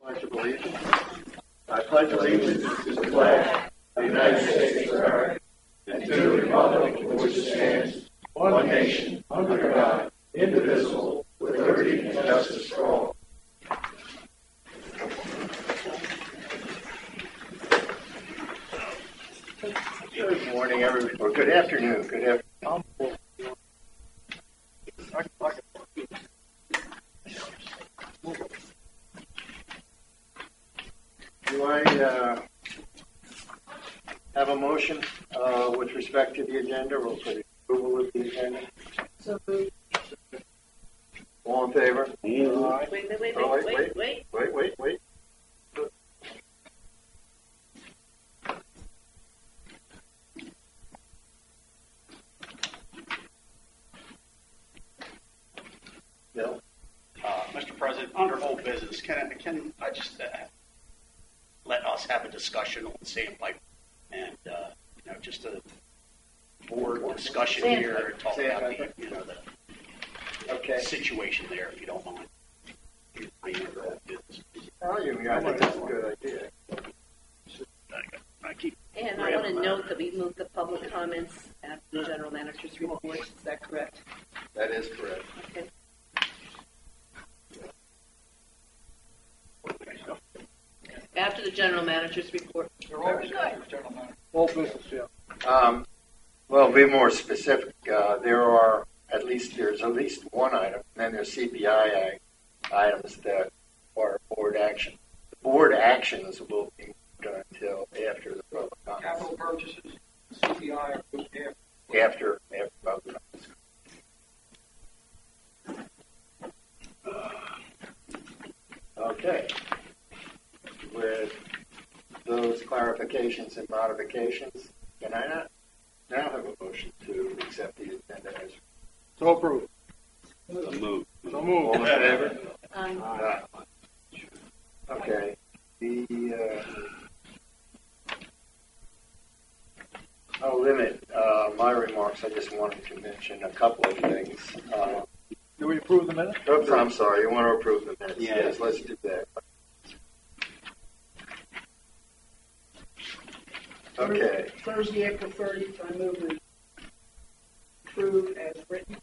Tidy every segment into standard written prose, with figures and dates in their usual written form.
Pledge of allegiance. I pledge allegiance to the flag of the United States of America and to the republic for which it stands, one nation, under God, indivisible, with liberty and justice for all. Good morning, everyone. Or good afternoon. Good afternoon. Do I have a motion with respect to the agenda or for the approval of the agenda? So moved. All in favor? Wait. Bill? Mr. President, under old business, can I just let us have a discussion on Sandpiper and just a board discussion here and talk about the situation there, if you don't mind. Under old business. Oh, I think that's a good idea. And I want to note that we moved the public comments after the general manager's report. Is that correct? That is correct. Okay. After the general manager's report. All business, yeah. Well, be more specific. There's at least one item, and then there's CPI items that are board action. The board actions will be moved until after the public comments. Capital purchases, CPI, After public comments. Okay. With those clarifications and modifications, can I not now have a motion to accept the agenda as so approved. So move. So moved. all in favor? Aye. Okay. I'll limit my remarks. I just wanted to mention a couple of things. Do we approve the minutes? Oops, I'm sorry. You want to approve the minutes? Yeah. Yes, let's do that. Okay. Thursday, April 30th, I move we approve as written.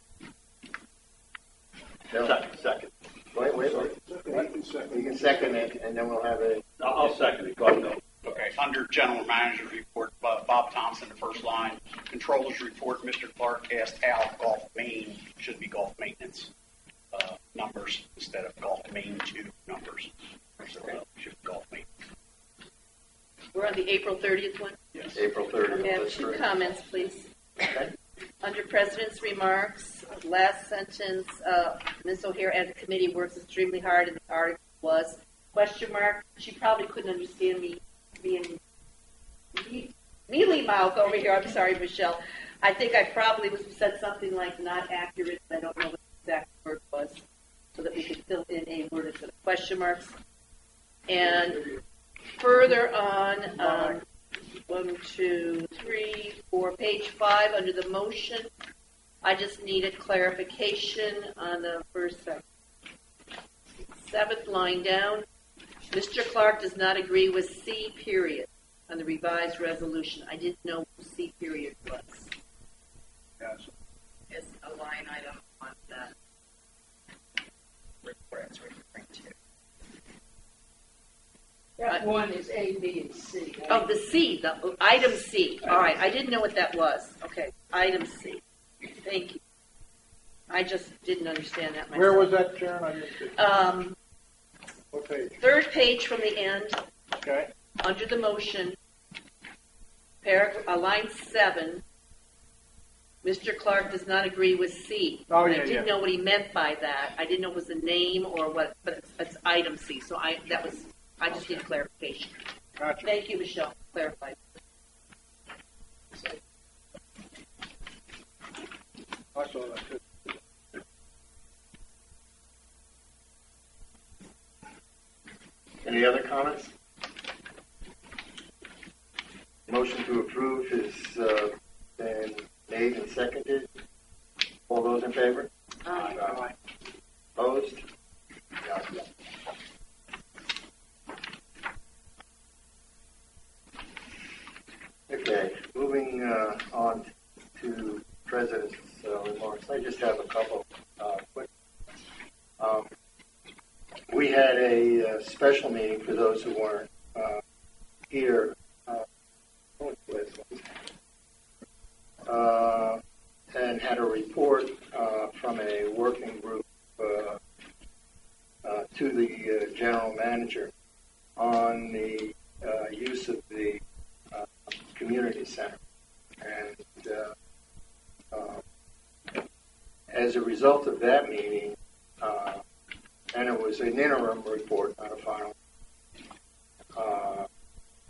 Second. Wait. You can second it, and then we'll have a... I'll second it. Go ahead. Okay. Under general manager's report, Bob Thompson, the first line. Controller's report, Mr. Clark asked how Gulf Main should be Gulf maintenance numbers instead of Gulf Main 2 numbers. So should be Gulf maintenance. We're on the April 30th one. Yes. April 30th. I have that's two correct. comments, please. Okay. Under President's remarks, last sentence, Ms. O'Hare and the committee works extremely hard, and the article was, question mark, she probably couldn't understand me being mealy mouth over here. I'm sorry, Michelle. I think I probably said something like not accurate, but I don't know what the exact word was, so that we could fill in a word instead of question marks. And further on, 1, 2, 3, 4, page 5, under the motion, I just needed clarification on the first, 7th line down. Mr. Clark does not agree with C period on the revised resolution. I didn't know what C period was. Yes. It's a line item on that report it's referring to. That one is A, B, and C. Right? Oh, the C, the item C. All right, I didn't know what that was. Okay, item C. Thank you. I just didn't understand that myself. Where was that, Sharon? I didn't see. What page? Third page from the end, Okay. under the motion, line 7. Mr. Clark does not agree with C. Oh, I yeah, didn't know what he meant by that. I didn't know it was the name or what, but it's item C. So I just need clarification. Gotcha. Thank you, Michelle. Clarified. I saw that too. Any other comments? Motion to approve has been made and seconded. All those in favor? Aye. Opposed? President's remarks. I just have a couple quick. We had a special meeting for those who weren't here. And had a report from a working group to the general manager on the use of the community center. And as a result of that meeting, and it was an interim report, not a final,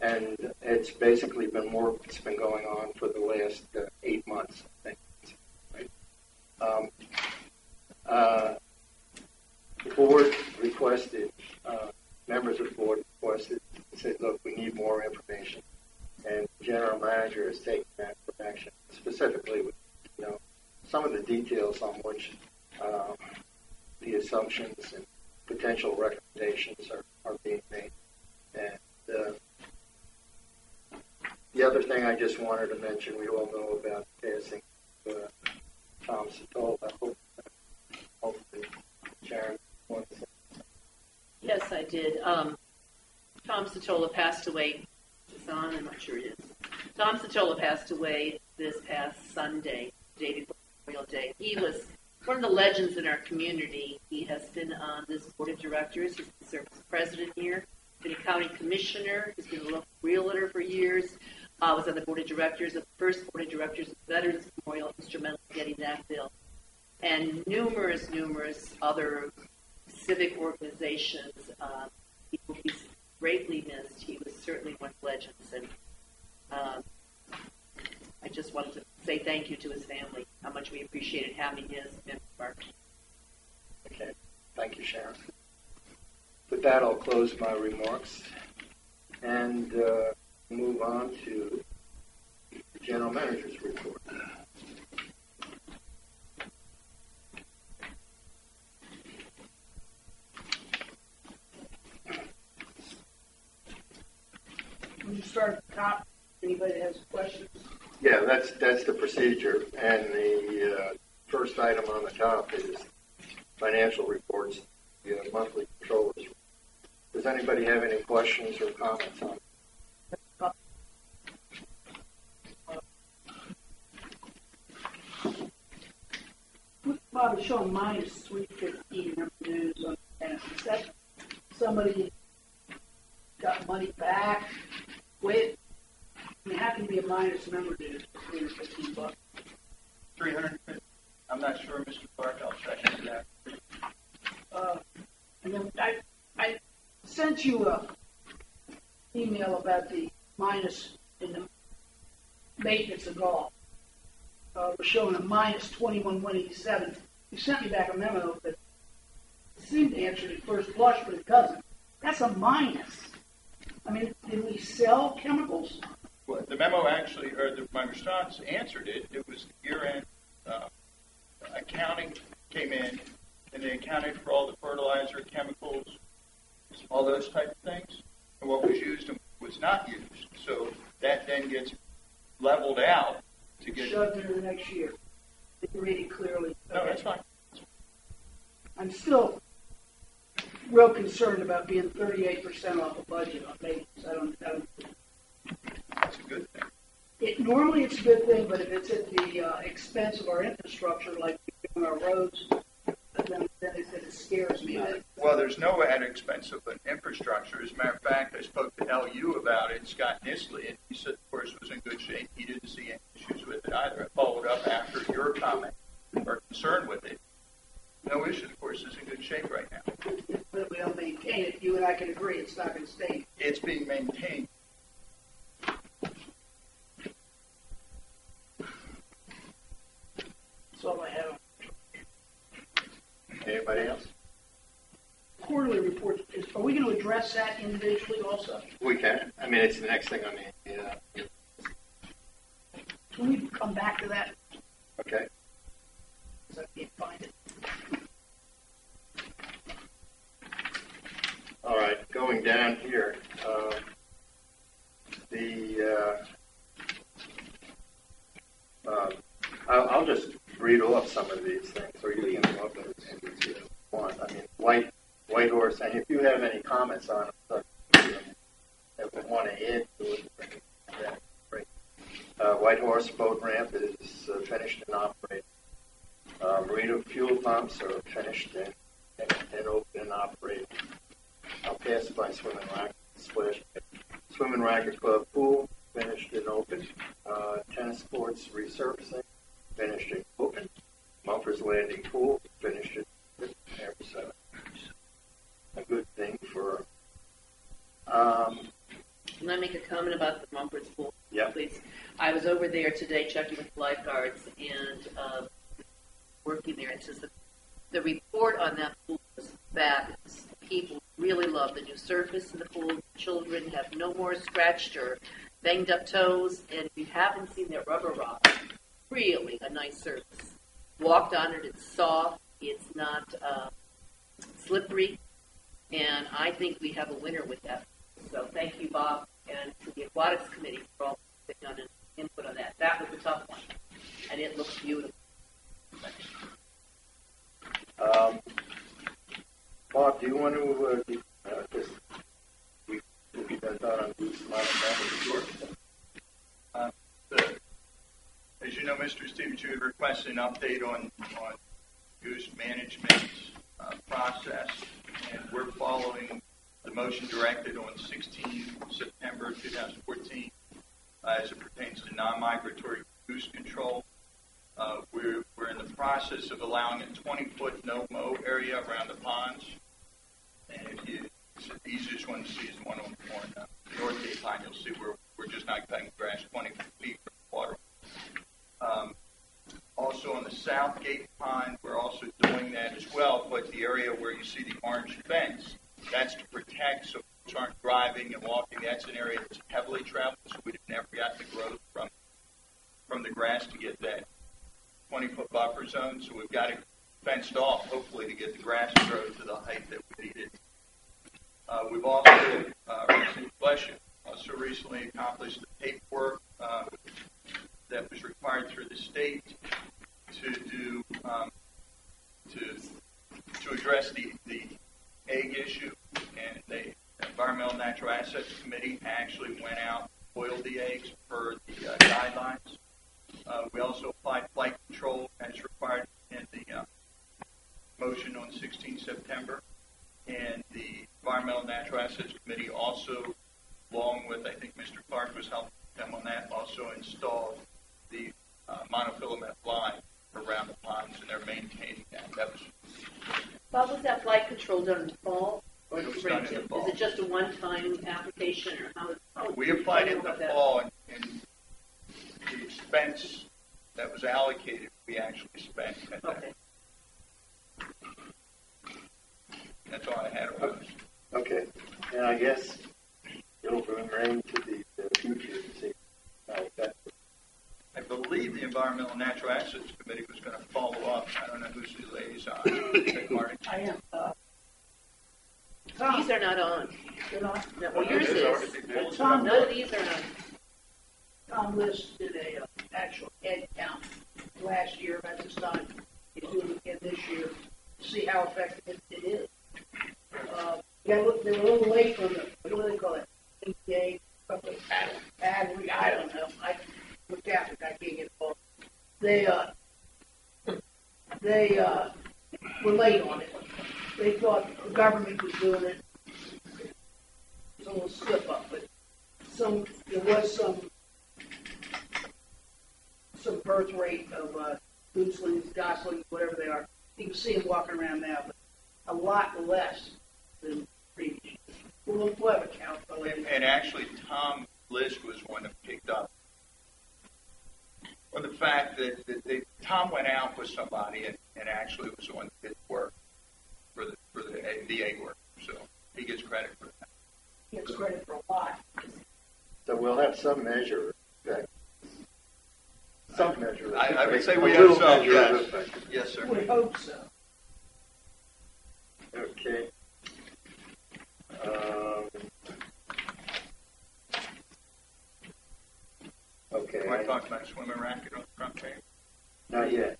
and it's basically been work that's been going on for the last 8 months, I think. Right? The board requested, members of the board requested, said, look, we need more information. And the general manager has taken that for action, specifically with, some of the details on which the assumptions and potential recommendations are being made. And the other thing I just wanted to mention, we all know about the passing of Tom Satola. I hope, hopefully, Sharon wants to say. Yes, I did. Tom Satola passed away. Is it on? I'm not sure it is. Tom Satola passed away this past Sunday, day before Memorial Day. He was one of the legends in our community. He has been on this board of directors. He's been served as president here. Been a county commissioner. He's been a local realtor for years. Was on the board of directors of the first board of directors of Veterans Memorial, instrumental in getting that bill, and numerous other civic organizations. He will be greatly missed. He was certainly one of the legends, and I just wanted to say thank you to his family, how much we appreciated having his member of our community. Okay, thank you, Sharon. With that, I'll close my remarks and move on to the general manager's report. When you start at the top, anybody that has questions? Yeah, that's the procedure, and the first item on the top is financial reports, the monthly controllers. Does anybody have any questions or comments on it? Bob is showing minus 315 revenues on that. Is that somebody got money back with? I mean, how can you be a minus member dues for $315? 350. I'm not sure, Mr. Clark. I'll check into that. And then I sent you a email about the minus in the maintenance of golf. We're showing a minus 21,187. You sent me back a memo that seemed to answer at first blush, but it doesn't. That's a minus. I mean, did we sell chemicals? Well, the memo actually, or my response answered it. It was year-end accounting came in, and they accounted for all the fertilizer, chemicals, all those type of things, and what was used and was not used. So that then gets leveled out to get shoved into the next year. If you read it clearly. No, that's fine. I'm still real concerned about being 38% off the budget on maintenance. I don't. That's a good thing. Normally it's a good thing, but if it's at the expense of our infrastructure, like on our roads, then it scares me. Well, there's no added expense of an infrastructure. As a matter of fact, I spoke to LU about it, Scott Nisley, and he said the course was in good shape. He didn't see any issues with it either. I followed up after your comment or concern with it. No issue. The course is in good shape right now. But if we don't maintain it, you and I can agree it's not going to stay. It's being maintained. That's all I have. Anybody else? Quarterly report, are we going to address that individually also? We can. I mean, it's the next thing on the. Can we come back to that? Okay. Because I can't find it. All right. Going down here, I'll just read off some of these things, or you can come up with it if you want. I mean, White Horse, and if you have any comments on it, that we want to add to it, that's great. White Horse boat ramp is finished and operating. Marina fuel pumps are finished and open and operating. I'll pass by Swimming Racket Splash Pad. Swimming Racket Club pool, finished and open. Tennis courts resurfacing, finished and open. Mumford's Landing pool, finished and open. There's a good thing for. Can I make a comment about the Mumford's pool? Yeah. Please. I was over there today checking with lifeguards and working there. It says that the report on that pool was fabulous. People really love the new surface in the pool. Children have no more scratched or banged up toes. And if you haven't seen their rubber rock, really a nice surface. Walked on it, it's soft, it's not slippery, and I think we have a winner with that. So thank you, Bob, and to the Aquatics Committee for all they've done and input on that. That was a tough one, and it looks beautiful. Bob, do you want to just we've done on these Sure. As you know, Mr. Stevens, you had requested an update on goose management process, and we're following the motion directed on 16 September 2014 as it pertains to non-migratory goose control. We're in the process of allowing a 20-foot no-mow area around the ponds, and it's the easiest one to see is the one on North Cape Pond. You'll see we're just not cutting grass 20 feet from the water. Also on the South Gate Pond, we're also doing that as well, but the area where you see the orange fence, that's to protect so folks aren't driving and walking. That's an area that's heavily traveled, so we've never got the growth from the grass to get that 20-foot buffer zone. So we've got it fenced off, hopefully, to get the grass to grow to the height that we needed. We've also recently accomplished the paperwork that was required through the state to do to address the egg issue, and the Environmental Natural Assets Committee actually went out and boiled the eggs per the guidelines. We also applied flight control as required in the motion on 16 September, and the Environmental Natural Assets Committee also, along with, I think Mr. Clark was helping them on that, also installed the monofilament line around the ponds, and they're maintaining that. Bob, was that flight control done in the fall? Or It was spring done in too? the fall. Is it just a one-time application, or how We applied it in the that? fall, and the expense that was allocated, we actually spent at that. Okay. That's all I had on this. Okay, and I guess it'll remain to the future to see how that. I believe the Environmental Natural Assets Committee was going to follow up. I don't know who's the liaison. Marty? I am. Tom, These are not on. you know, No, well, yours is. Tom, None of these are on. Tom List did a actual head count last year about this time. He's doing it again this year to see how effective it is. They were a little late on the, what do they call it? NPA, something, battery, I don't know. I'm Catholic, I can't get involved. They were late on it. They thought the government was doing it. It's a little slip up, but there was some birth rate of gooselings, goslings, whatever they are. You can see them walking around now, but a lot less than previous years. We'll have a count for later. And actually, Tom List was one that picked up on the fact that Tom went out with somebody and actually was the one that did work for the egg work. So he gets credit for that. He gets credit for a lot. So we'll have some measure of effect. Some measure of I would effect. say we A have little some, measure of yes. effect. Yes, sir. We hope so. Okay. Okay. Want to talk about swimming racket on the front page? Not yet.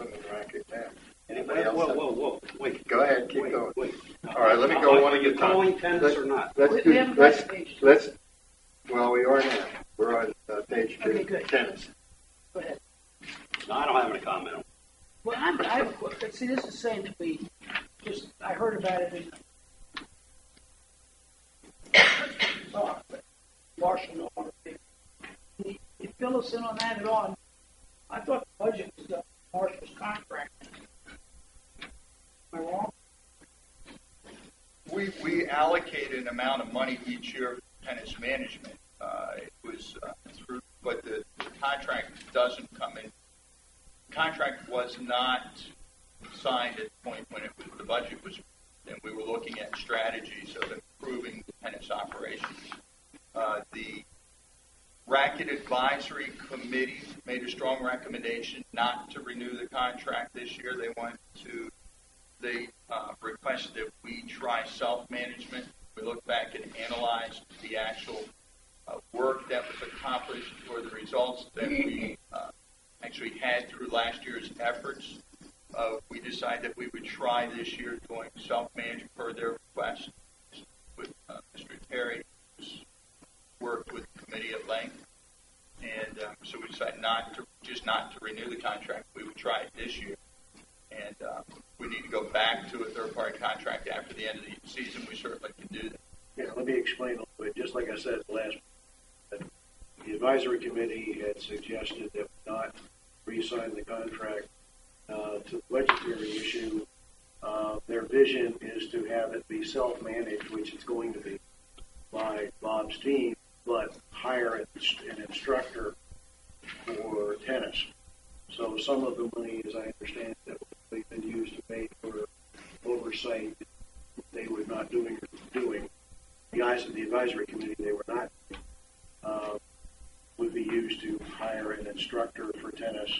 swimming racket there. Anybody else? Whoa, wait. Go ahead, keep Wait, going. wait. All right, let me go one Are at you a time. calling tennis or not? We haven't got the page. Well, we are now. We're on page 2, Okay, good. tennis. Go ahead. No, I don't have any comment on it. Well, I have a question. See, this is saying that I heard about it in Marshall. No longer big. Can you fill us in on that at all? I thought the budget was done. Marshall's contract. Am I wrong? We allocate an amount of money each year for tennis management. It was through, but the contract doesn't come in. Contract was not signed at the point when the budget was, and we were looking at strategies of improving the tennis operations. The Racket Advisory Committee made a strong recommendation not to renew the contract this year. They requested that we try self-management. We looked back and analyzed the actual work that was accomplished or the results that we actually had through last year's efforts. We decided that we would try this year doing self-management per their request with Mr. Terry, who's worked with the committee at length. And so we decided not to renew the contract. We would try it this year. And we need to go back to a third-party contract after the end of the season. We certainly can do that. Yeah, let me explain a little bit. Just like I said last, the advisory committee had suggested that we not re-sign the contract to the budgetary issue. Their vision is to have it be self-managed, which it's going to be by Bob's team, but hire an instructor for tennis. So some of the money, as I understand, that they've been used to pay for oversight they were not doing. The eyes of the advisory committee, they were not, would be used to hire an instructor for tennis,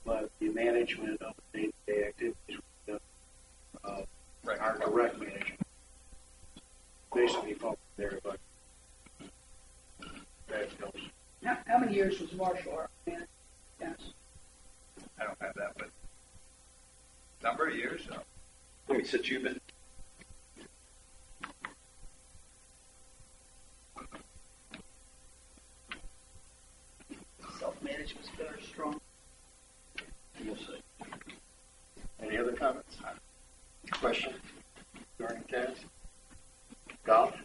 but the management of the day-to-day activities would be our direct management. Basically, follow there, but that helps. How many years was Marshall our manager? Yes. I don't have that, but number of years. How many since you've been? Self-management's better, strong. We'll see. Any other comments? Question during tennis? Golf?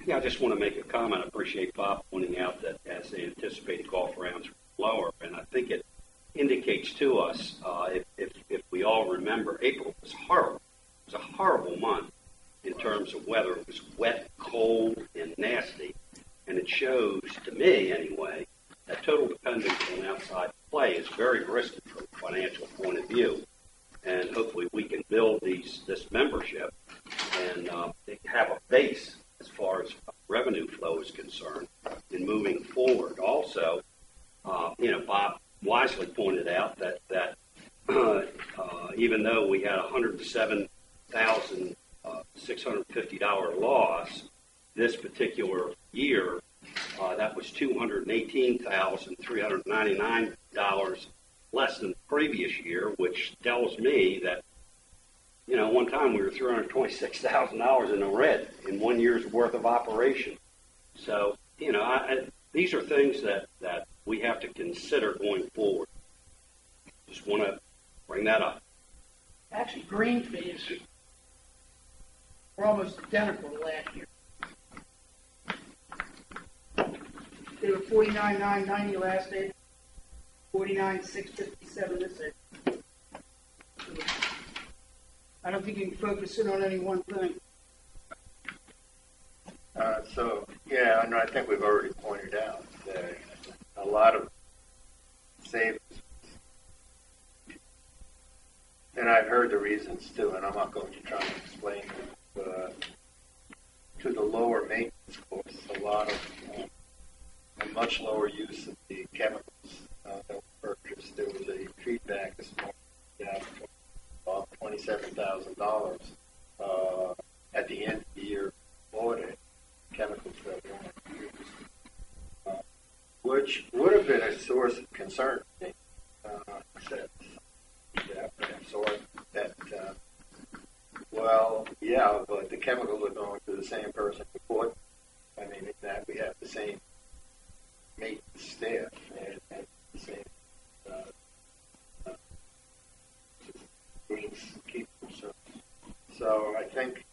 Yeah, I just want to make a comment. I appreciate Bob pointing out that as they anticipated golf rounds were lower, and I think it indicates to us, if we all remember, April was horrible. It was a horrible month in terms of weather. It was wet, cold, and nasty, and it shows, to me anyway, that total dependence on outside play is very risky from a financial point of view. And hopefully we can build this membership and have a base as far as revenue flow is concerned in moving forward. Also, Bob wisely pointed out that even though we had $107,650 loss this particular year, that was $218,399 less than the previous year, which tells me that, one time we were $326,000 in the red in 1 year's worth of operation. So, these are things that we have to consider going forward. Just want to bring that up. Actually, green fees were almost identical to last year. They were $49,990 last day, $49,657 this day. I don't think you can focus in on any one thing. And I think we've already pointed out that a lot of savings, and I've heard the reasons too, and I'm not going to try and explain them, to the lower maintenance costs, a lot of a much lower use of the chemicals that were purchased. There was a feedback this morning that about $27,000 at the end of the year audit, chemicals that were used, which would have been a source of concern to me, since sort that, well, yeah, but the chemicals are going to the same person who bought. I mean, that we have the same mate staff and the same keepers. So I think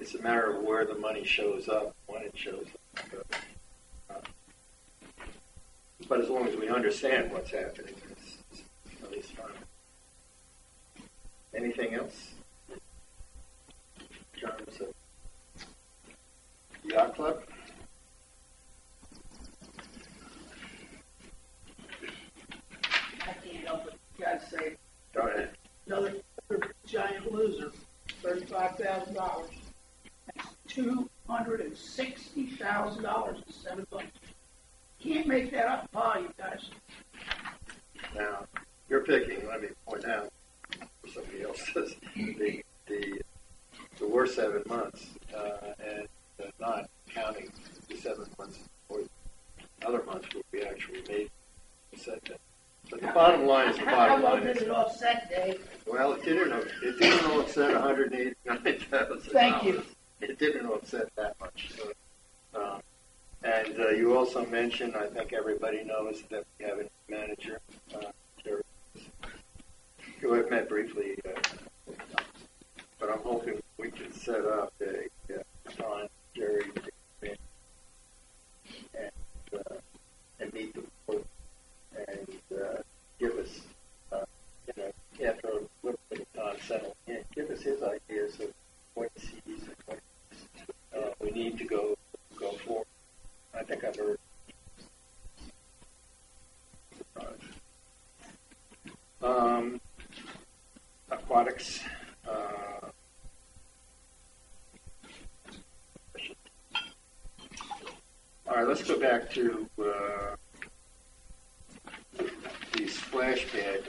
it's a matter of where the money shows up, when it shows up. But as long as we understand what's happening, it's at least fine. Anything else? In terms of yacht club? I can't help it. Gotta say, Go ahead. another giant loser, $35,000. That's $260,000 in 7 months. Can't make that up, pie, you guys. Now, you're picking, let me point out, for somebody else's, the worst 7 months, and not counting the 7 months or other months where we actually made the setback. But the bottom line is the How bottom well line. did it offset, Dave? Well, it didn't offset $189,000. Thank you. It didn't offset that much. So, and you also mentioned, I think everybody knows that we have a manager, who I've met briefly, but I'm hoping we can set up a time, Jerry, to come in and meet the board and give us, after a little bit of time settling in, give us his ideas of what he sees and what we need to go forward. I think I've heard. Aquatics. All right, let's go back to the splash pad.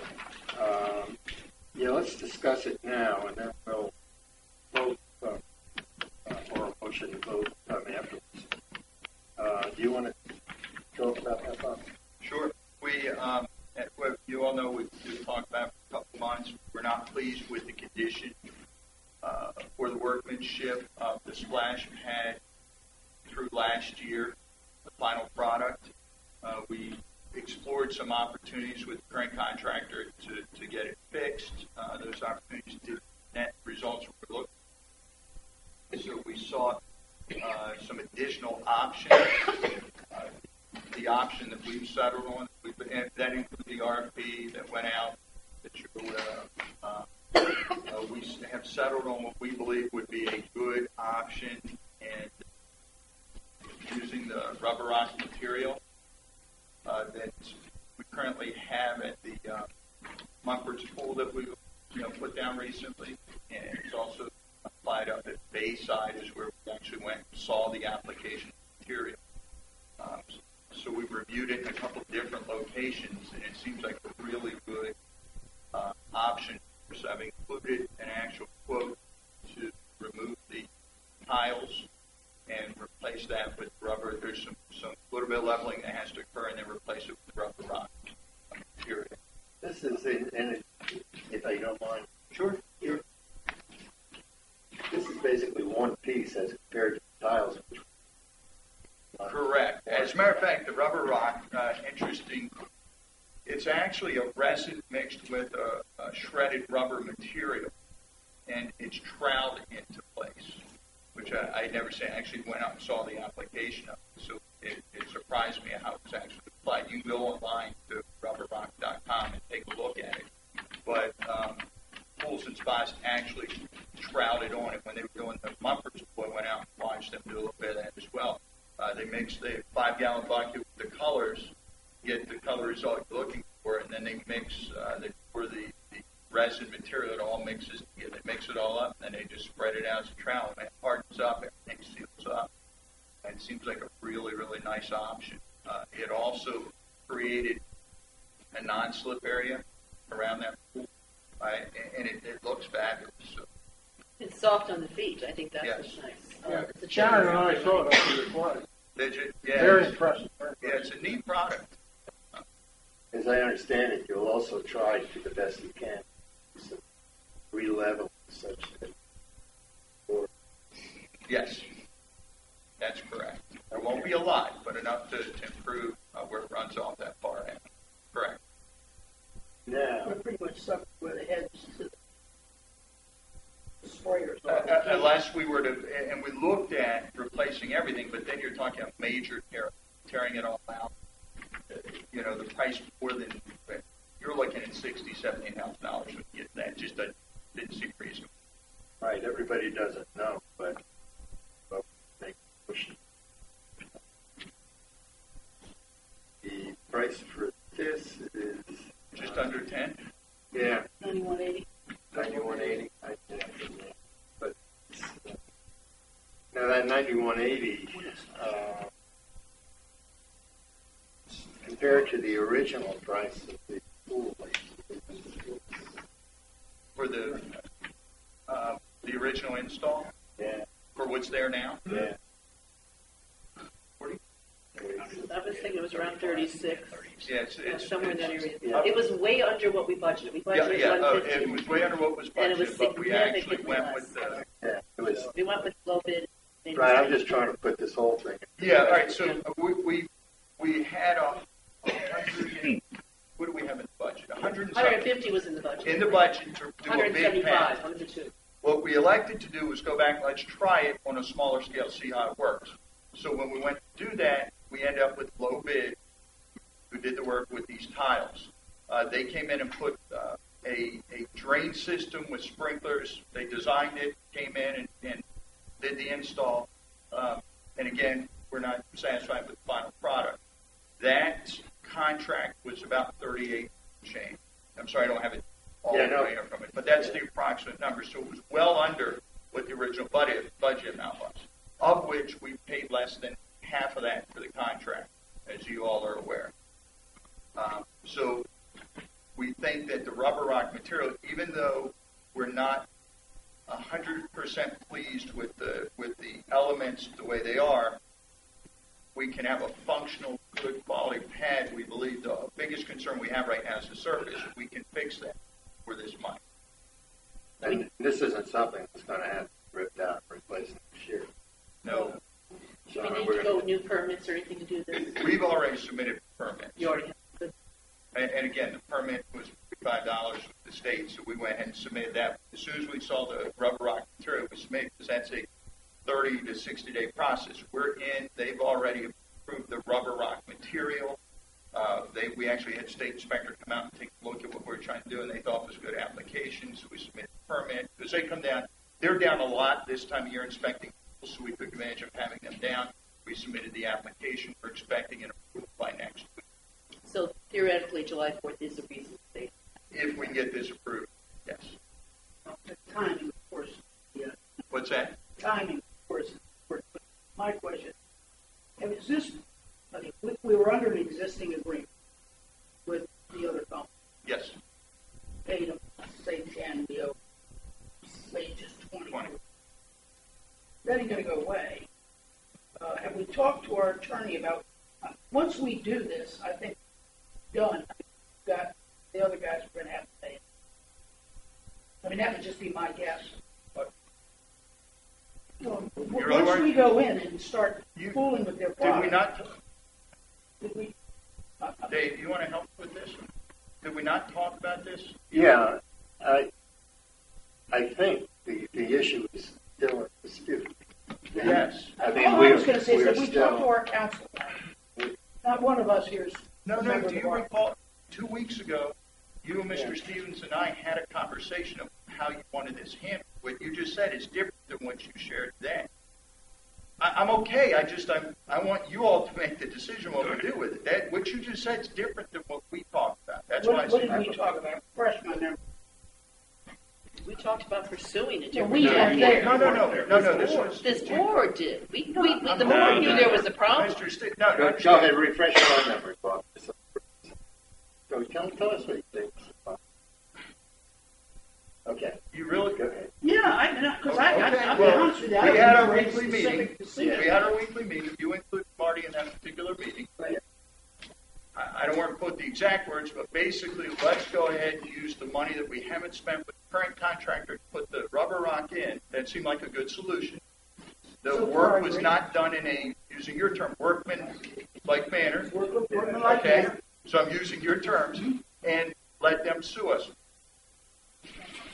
Let's discuss it now, and then we'll vote, or a motion to vote afterwards. Do you want to talk about that, Bob? Sure. You all know we've talked about it for a couple months. We're not pleased with the condition for the workmanship of the splash pad through last year, the final product. We explored some opportunities with the current contractor to get it fixed. Those opportunities did net results we're looking for. So we sought some additional options. The option that we've settled on, that includes the RFP that went out that you're aware of. We have settled on what we believe would be a good option and using the rubber rock material that we currently have at the Mumford's pool that we put down recently, and it's also applied up at Bayside is where we actually went and saw the application material. So we've reviewed it in a couple of different locations, and it seems like a really good option. So I've included an actual quote to remove the tiles and replace that with rubber. There's some little bit of leveling that has to occur, and then replace it with rubber rock material. This is if you don't mind. Sure. This is basically one piece as compared to the tiles. Correct. As a matter of fact, the rubber rock, interesting, it's actually a resin mixed with a shredded rubber material, and it's troweled into place, which I never seen. I actually went out and saw the application of it, so it surprised me how it's actually applied. You can go online to rubberrock.com and take a look at it, but Pools and Spas actually troweled it on it when they were doing the Mumford's pool. I went out and watched them do a little bit of that as well. They mix the 5-gallon bucket with the colors, get the color result you're looking for, and then they mix the resin material. It all mixes together. They mix it all up, and then they just spread it out as a trowel. And it hardens up, everything seals up. And it seems like a really, really nice option. It also created a non-slip area around that pool, and it looks fabulous. So, It's soft on the feet. I think that's Yes. what's nice. It's a Sharon and I chicken. saw it up to the quad. did you? Yeah, Very impressive. yeah, it's a neat product. as I understand it, you'll also try to the best you can to re-level such that, or Yes, that's correct. There won't be a lot, but enough to improve where it runs off that far end. Correct. now, We're pretty much stuck where the heads to the sprayers Unless we were to, and we looked at replacing everything, but then you're talking a major tearing it all out. You know, the price more than, you're looking at $60,000, $70,000 to get that. Just didn't seem reasonable. right, everybody doesn't know, but they push it. The price for this is Just under 10? yeah, 9180. 9180. But now that 9180 compared to the original price of the pool For the original install? yeah, For what's there now? yeah. 40? I was thinking it was around 36. Yeah, it's Somewhere in that area. Yeah. It was way under what we budgeted. We Yeah, budgeted yeah. Oh, 150. it was way under what was And it was budgeted, but we actually significantly went less. with the. Yeah, it was We went with low bid. right. I'm just trying to put this whole thing. Yeah, all right. So we had 100. What do we have in the budget? 100 and something. 150 was in the budget. In the budget to do a bid 175, pass. 102. What we elected to do was go back and let's try it on a smaller scale, see how it works. So when we went to do that, we ended up with low bid who did the work with these tiles. They came in and put a drain system with sprinklers. They designed it, came in and did the install. And again, we're not satisfied with the final product. That contract was about 38 change. I'm sorry, I don't have it all the way here from it, but that's the approximate number. So it was well under what the original budget amount was, of which we paid less than half of that for the contract, as you all are aware. So we think that the rubber rock material, even though we're not 100% pleased with the elements the way they are, we can have a functional, good quality pad. We believe the biggest concern we have right now is the surface. We can fix that for this money. And this isn't something that's going to have ripped out and replaced next year. No, Do we need to go new permits or anything to do this? we've already submitted permits. You already have. Good. And again, the permit was $55 with the state, so we went ahead and submitted that. As soon as we saw the rubber rock material, we submitted, because that's a 30 to 60-day process. We're in. They've already approved the rubber rock material. We actually had state inspector come out and take a look at what we were trying to do, and they thought it was a good application, so we submitted the permit. Because they come down, they're down a lot this time of year inspecting, so we took advantage of having them down. We submitted the application for expecting an approval by next week. So theoretically, July 4th is a reasonable date. If we can get this approved, yes. The timing, of course. Yeah. What's that? Timing, of course. My question, and is this, I mean, we were under an existing agreement with the other company, Yes. paid them, say 10, we owe, say just 20. 20. That ain't gonna go away. Have we talked to our attorney about, once we do this, I think, done, got, the other guys are gonna have to pay it. I mean, that would just be my guess. Well, You really once weren't- we go in and start You- fooling with their Did product. we not, Did we? Dave, you want to help with this? Did we not talk about this? Yeah, I think the issue is still in dispute. Yes. I mean, All I was gonna say is we're that we still- talked to our counsel. Not one of us here is. No, a member of do the you bar. recall 2 weeks ago, you and Mr. Stevens and I had a conversation of how you wanted this handled. What you just said is different than what you shared then. I'm okay. I want you all to make the decision what we do with it. That what you just said is different than what we talked about. That's why I What said did we talk about? Refresh my memory. We talked about pursuing a Yeah, different. we had there. No. This was This board did. The board knew there was a problem. Mr. Stevens. No, Go ahead, refresh our memories, Bob. So tell us what you think. Okay, You really go ahead. Yeah, because I'll be Well, honest with you. we had our made weekly specific meeting. decisions. We had our weekly meeting. You included Marty in that particular meeting. Right. I I don't want to quote the exact words, but basically, let's go ahead and use the money that we haven't spent with the current contractor to put the rubber rock in. That seemed like a good solution. The So work far, I was agree. not done in a, using your term, workman-like manner. Workman like Okay, that. so I'm using your terms, and let them sue us.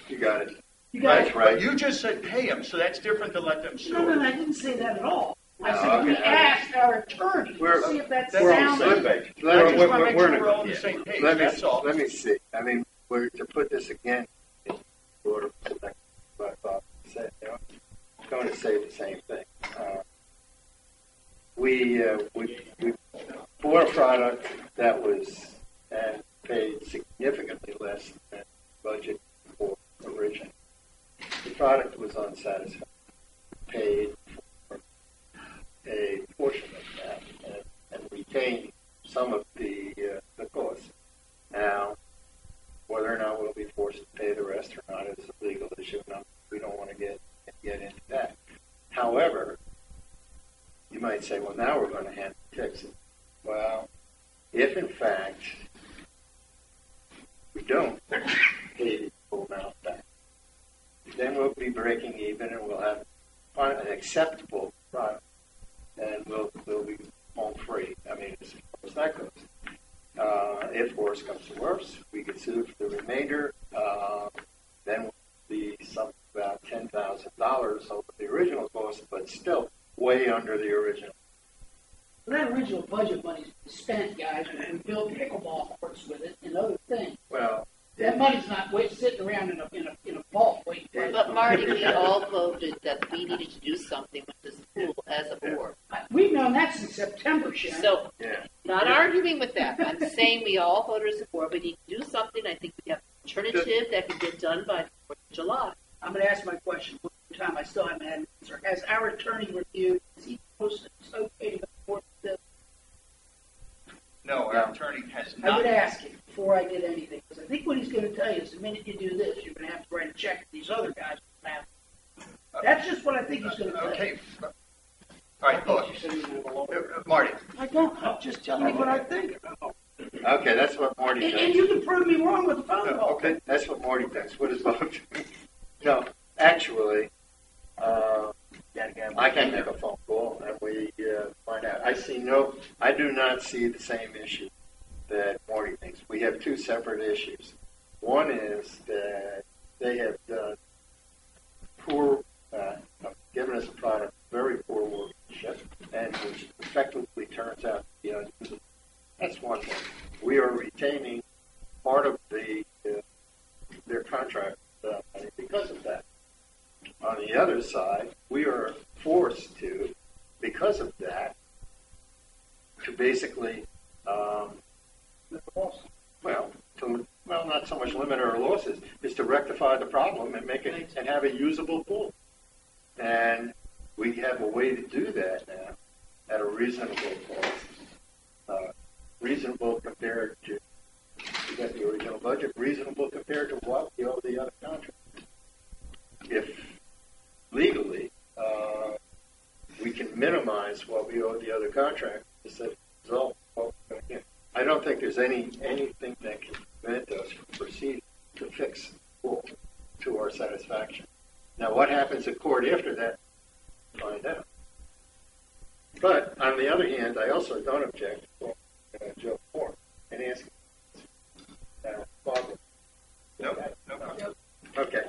You got it. You got That's it. right. But you just said pay them, so that's different than let them sue No, us. I didn't say that at all. I No, said we okay. asked our attorney to We're- see if that That's We're on all the I'm sounded. same page. I Let just me- want to make we're sure in we're all on the a- same page, Let that's all. me see. I mean, we're to put this again in order to what Bob said. You know, I'm going to say the same thing. We bought a product that was and paid significantly less than budget for originally. The product was unsatisfactory. Paid for a portion of that and retained some of the cost. Now, whether or not we'll be forced to pay the rest or not is a legal issue. And we don't want to get into that. However, you might say, well, now we're going to have to fix it. Well, if in fact we don't pay the full amount back, then we'll be breaking even and we'll have an acceptable product, and we'll be home free. I mean, as far as that goes. If worse comes to worse, we get sued for the remainder. Then we'll be something about $10,000 over the original cost, but still way under the original. That original budget money's been spent, guys, when we built pickleball courts with it and other things. Well, That money's not sitting around in a vault waiting for us. But Marty, we all voted that we needed to do something with this pool as a board. We've known that since September, Sharon. So, yeah. not arguing with that. I'm saying we all voted as a board. We need to do something. I think we have an alternative that can get done by 4th of July. I'm going to ask my question one more time. I still haven't had an answer. Has our attorney reviewed? Has he posted it's okay to report this? No, our attorney has I not. would ask him before I did anything, because I think what he's going to tell you is the minute you do this, you're going to have to write a check to these other guys. That's just what I think he's going to tell you. Okay. All right, look, Marty. I don't. I'm just telling you what I think. Okay, that's what Marty And does. you can prove me wrong with a phone call. Okay, that's what Marty does. What does Bob do? No, actually, I can make a phone call and we find out. I do not see the same issue that Marty thinks. We have two separate issues. One is that they have done given us a product, very poor workmanship, and which effectively turns out to be unusable. That's one thing. We are retaining part of their contract because of that. On the other side, we are forced to, because of that, to basically, not so much limit our losses, is to rectify the problem and make it and have a usable pool. And we have a way to do that now at a reasonable cost, reasonable compared to we got the original budget, reasonable compared to what we owe the other contract. If legally we can minimize what we owe the other contract, as a result, I don't think there's anything that can prevent us from proceeding to fix the pool to our satisfaction. Now, what happens in court after that, find out. But on the other hand, I also don't object to Joe Moore and ask Barbara. No problem. Okay.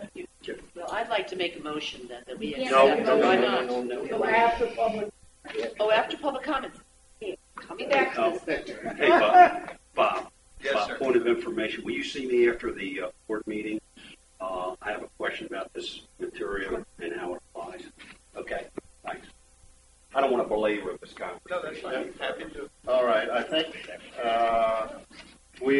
Well, I'd like to make a motion then that we You can't No, accept. no, no, Why no, not? no, no, Till no. after public. Oh, after public comments. Coming back to this. Hey, Bob. Yes, Bob, sir. point of information. Will you see me after the board meeting? I have a question about this material and how it applies. Okay, thanks. I don't want to belabor this conversation. No, that's fine. Happy to. All right. I think we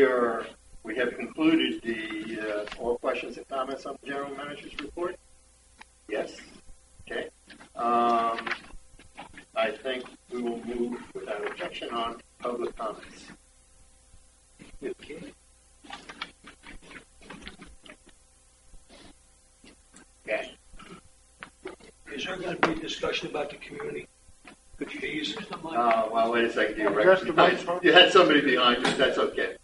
have concluded the all questions and comments on the general manager's report. Yes. Okay. I think we will move without objection on public comments. Okay. Okay. Is there going to be a discussion about the community Fees. Well, wait a second. Address the microphone. You had somebody behind you. That's okay.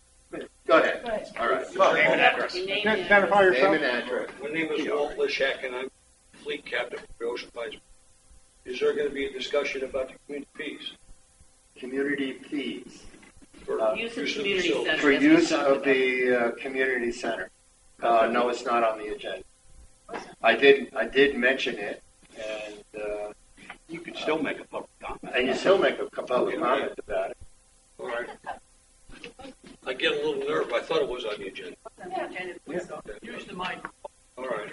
Go ahead. All right. Name and address. Your name Identify Name yourself. and address. My name is Walt Lishak, and I'm fleet captain for the Ocean Pines. Is there going to be a discussion about the community fees? Community fees For Use of the community facility? center. for That's what use we talked of about. the community center. No, it's not on the agenda. I did mention it, and You could still make a public comment. you still make a public comment about it. All right. I get a little nervous. I thought it was on the agenda. Use the mic. All right.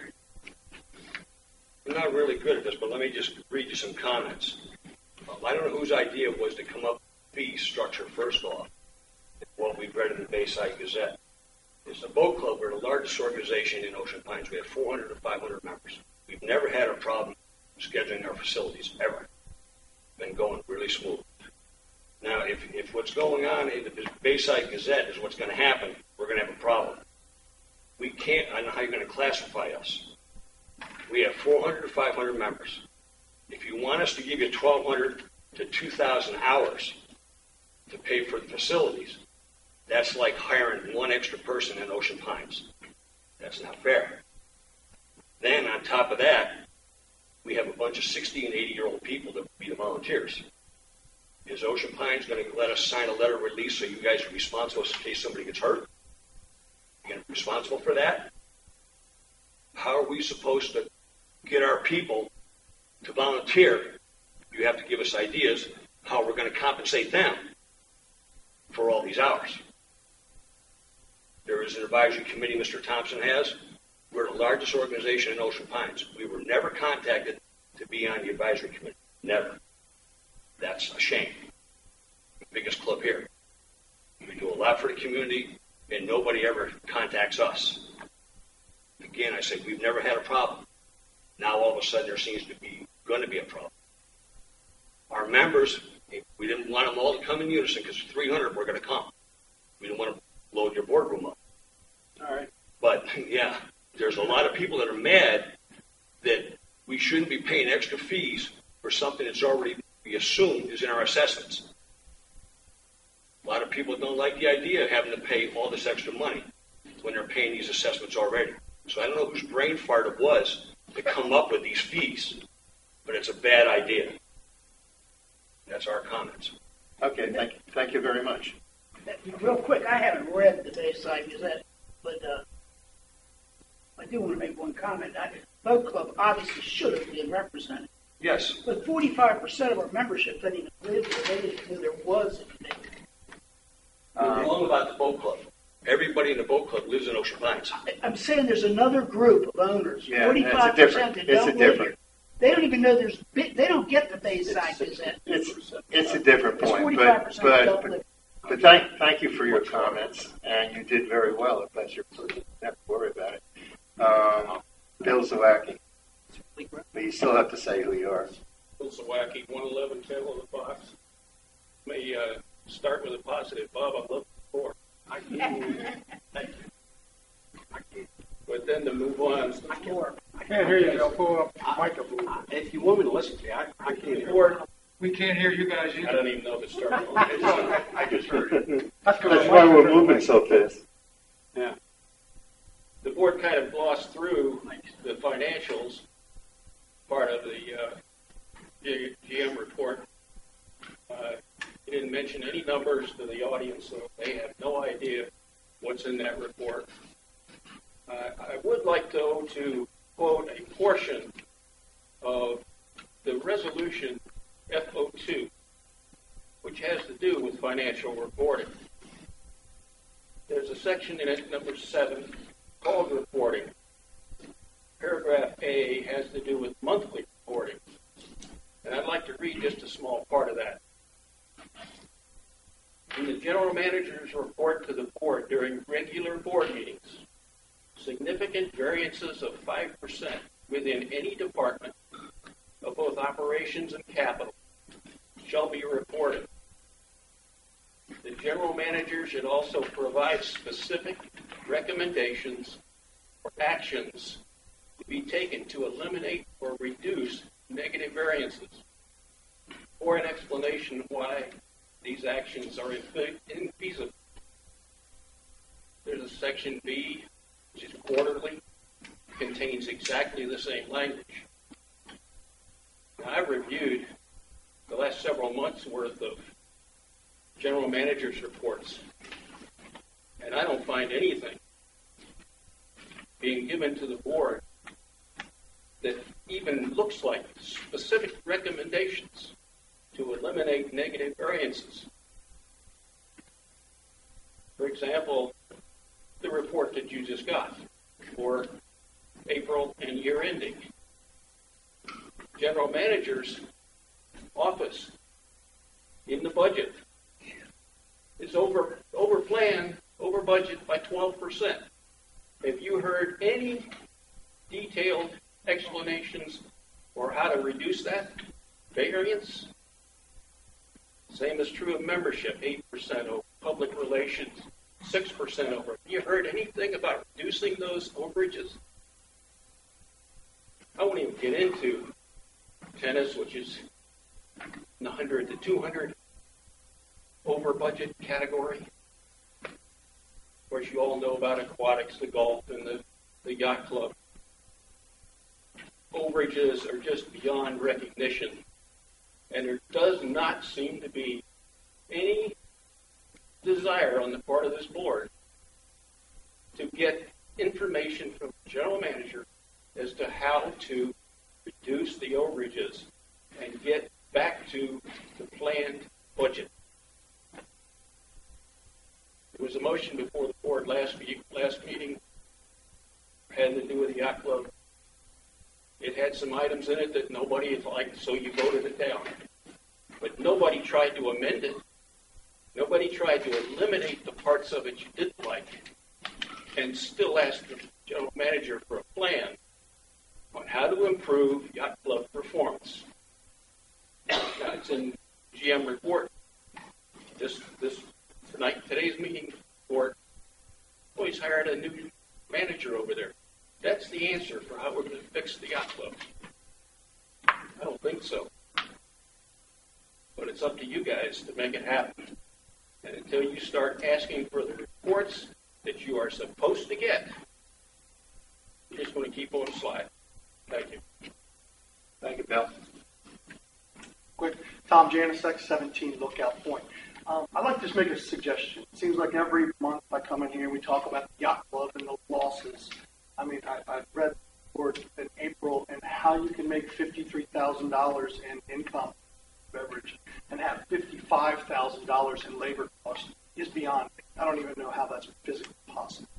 I'm not really good at this, but let me just read you some comments. I don't know whose idea it was to come up with a fee structure first off. What we've read in the Bayside Gazette. It's the Boat Club. We're the largest organization in Ocean Pines. We have 400 to 500 members. We've never had a problem scheduling our facilities, ever. Been going really smooth. Now, if what's going on in the Bayside Gazette is what's going to happen, we're going to have a problem. We can't, I don't know how you're going to classify us. We have 400 to 500 members. If you want us to give you 1,200 to 2,000 hours to pay for the facilities, that's like hiring one extra person in Ocean Pines. That's not fair. Then, on top of that, we have a bunch of 60 and 80-year-old people that would be the volunteers. Is Ocean Pines going to let us sign a letter of release so you guys are responsible in case somebody gets hurt? You're going to be responsible for that? How are we supposed to get our people to volunteer? You have to give us ideas how we're going to compensate them for all these hours. There is an advisory committee Mr. Thompson has. We're the largest organization in Ocean Pines. We were never contacted to be on the advisory committee. Never. That's a shame. The biggest club here. We do a lot for the community, and nobody ever contacts us. Again, I say we've never had a problem. Now all of a sudden there seems to be going to be a problem. Our members, we didn't want them all to come in unison because 300 were going to come. We didn't want to load your boardroom up. All right. But yeah, there's a lot of people that are mad that we shouldn't be paying extra fees for something that's already we assume is in our assessments. A lot of people don't like the idea of having to pay all this extra money when they're paying these assessments already. So I don't know whose brain fart it was to come up with these fees, but it's a bad idea. That's our comments. Okay, thank you very much. Real quick, I haven't read the Bayside Gazette, but I do want to make one comment. Boat Club obviously should have been represented, Yes. but 45% of our membership didn't even live here. They didn't know there was anything. You're wrong about the boat club. Everybody in the boat club lives in Ocean Pines. I'm saying there's another group of owners, Yeah, 45% that it's don't a live different. here. They don't even know they don't get the Bayside Gazette. It's a different It's point, 45% that don't but live. but thank you for your comments, and you did very well. If that's your person, never worry about it. Bill Zawacki, but you still have to say who you are. Bill Zawacki, 111 Kettle the Fox. Let me start with a positive. Bob, I love the sport. I can't. Thank you. But then to move on, I can't hear you. They'll pull up the microphone. If you want me to listen to you, I can't hear. board, We can't hear you guys I either. don't even know the start. I just heard it. That's why we're moving so fast. The board kind of glossed through the financials part of the GM report. He didn't mention any numbers to the audience, so they have no idea what's in that report. I would like, though, to quote a portion of the resolution FO2, which has to do with financial reporting. There's a section in it, number 7, called reporting. Paragraph A has to do with monthly reporting. And I'd like to read just a small part of that. In the general manager's report to the board during regular board meetings, significant variances of 5% within any department of both operations and capital shall be reported. The general manager should also provide specific recommendations or actions to be taken to eliminate or reduce negative variances. or an explanation why these actions are infeasible. There's a section B, which is quarterly, contains exactly the same language. Now, I've reviewed the last several months' worth of general managers' reports, and I don't find anything being given to the board that even looks like specific recommendations to eliminate negative variances. For example, the report that you just got for April and year ending. General manager's office in the budget is over plan, over budget by 12%. Have you heard any detailed explanations for how to reduce that variance? Same is true of membership, 8% over public relations, 6% over. Have you heard anything about reducing those overages? I won't even get into tennis, which is in the 100 to 200 over budget category. Of course, you all know about aquatics, the golf, and the yacht club. Overages are just beyond recognition, and there does not seem to be any desire on the part of this board to get information from the general manager as to how to reduce the overages and get back to the planned budget. There was a motion before the board last meeting, had to do with the yacht club. It had some items in it that nobody liked, so you voted it down. But nobody tried to amend it. Nobody tried to eliminate the parts of it you didn't like, and still asked the general manager for a plan on how to improve yacht club performance. Now, it's in GM report. Today's meeting report. Always hired a new manager over there. That's the answer for how we're going to fix the yacht club. I don't think so. But it's up to you guys to make it happen. And until you start asking for the reports that you are supposed to get, you're just going to keep on sliding. Thank you. Thank you, Bill. Quick, Tom Janicek, 17 Lookout Point. I'd like to just make a suggestion. It seems like every month I come in here and we talk about the yacht club and the losses. I mean, I've read the report in April and how you can make $53,000 in income beverage and have $55,000 in labor costs is beyond me. I don't even know how that's physically possible.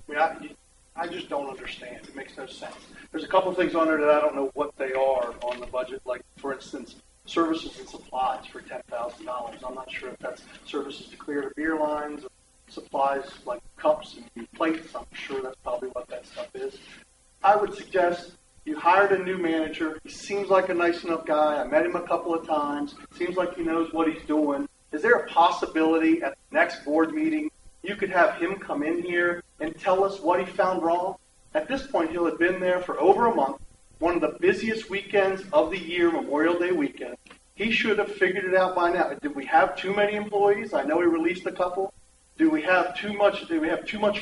I mean, I just don't understand. It makes no sense. There's a couple of things on there that I don't know what they are on the budget, like, for instance, services and supplies for $10,000. I'm not sure if that's services to clear the beer lines, or supplies like cups and plates. I'm sure that's probably what that stuff is. I would suggest you hired a new manager. He seems like a nice enough guy. I met him a couple of times. Seems like he knows what he's doing. Is there a possibility at the next board meeting you could have him come in here and tell us what he found wrong? At this point, he'll have been there for over a month, one of the busiest weekends of the year, Memorial Day weekend. He should have figured it out by now. Did we have too many employees? I know he released a couple. Do we have too much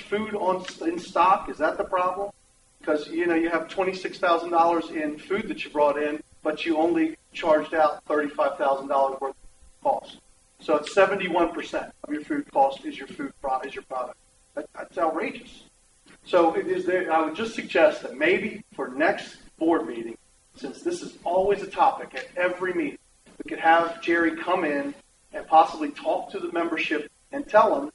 food in stock? Is that the problem? Because, you have $26,000 in food that you brought in, but you only charged out $35,000 worth of cost. So it's 71% of your food cost is your product. That's outrageous. So I would just suggest that maybe for next board meeting, since this is always a topic at every meeting, we could have Jerry come in and possibly talk to the membership and tell them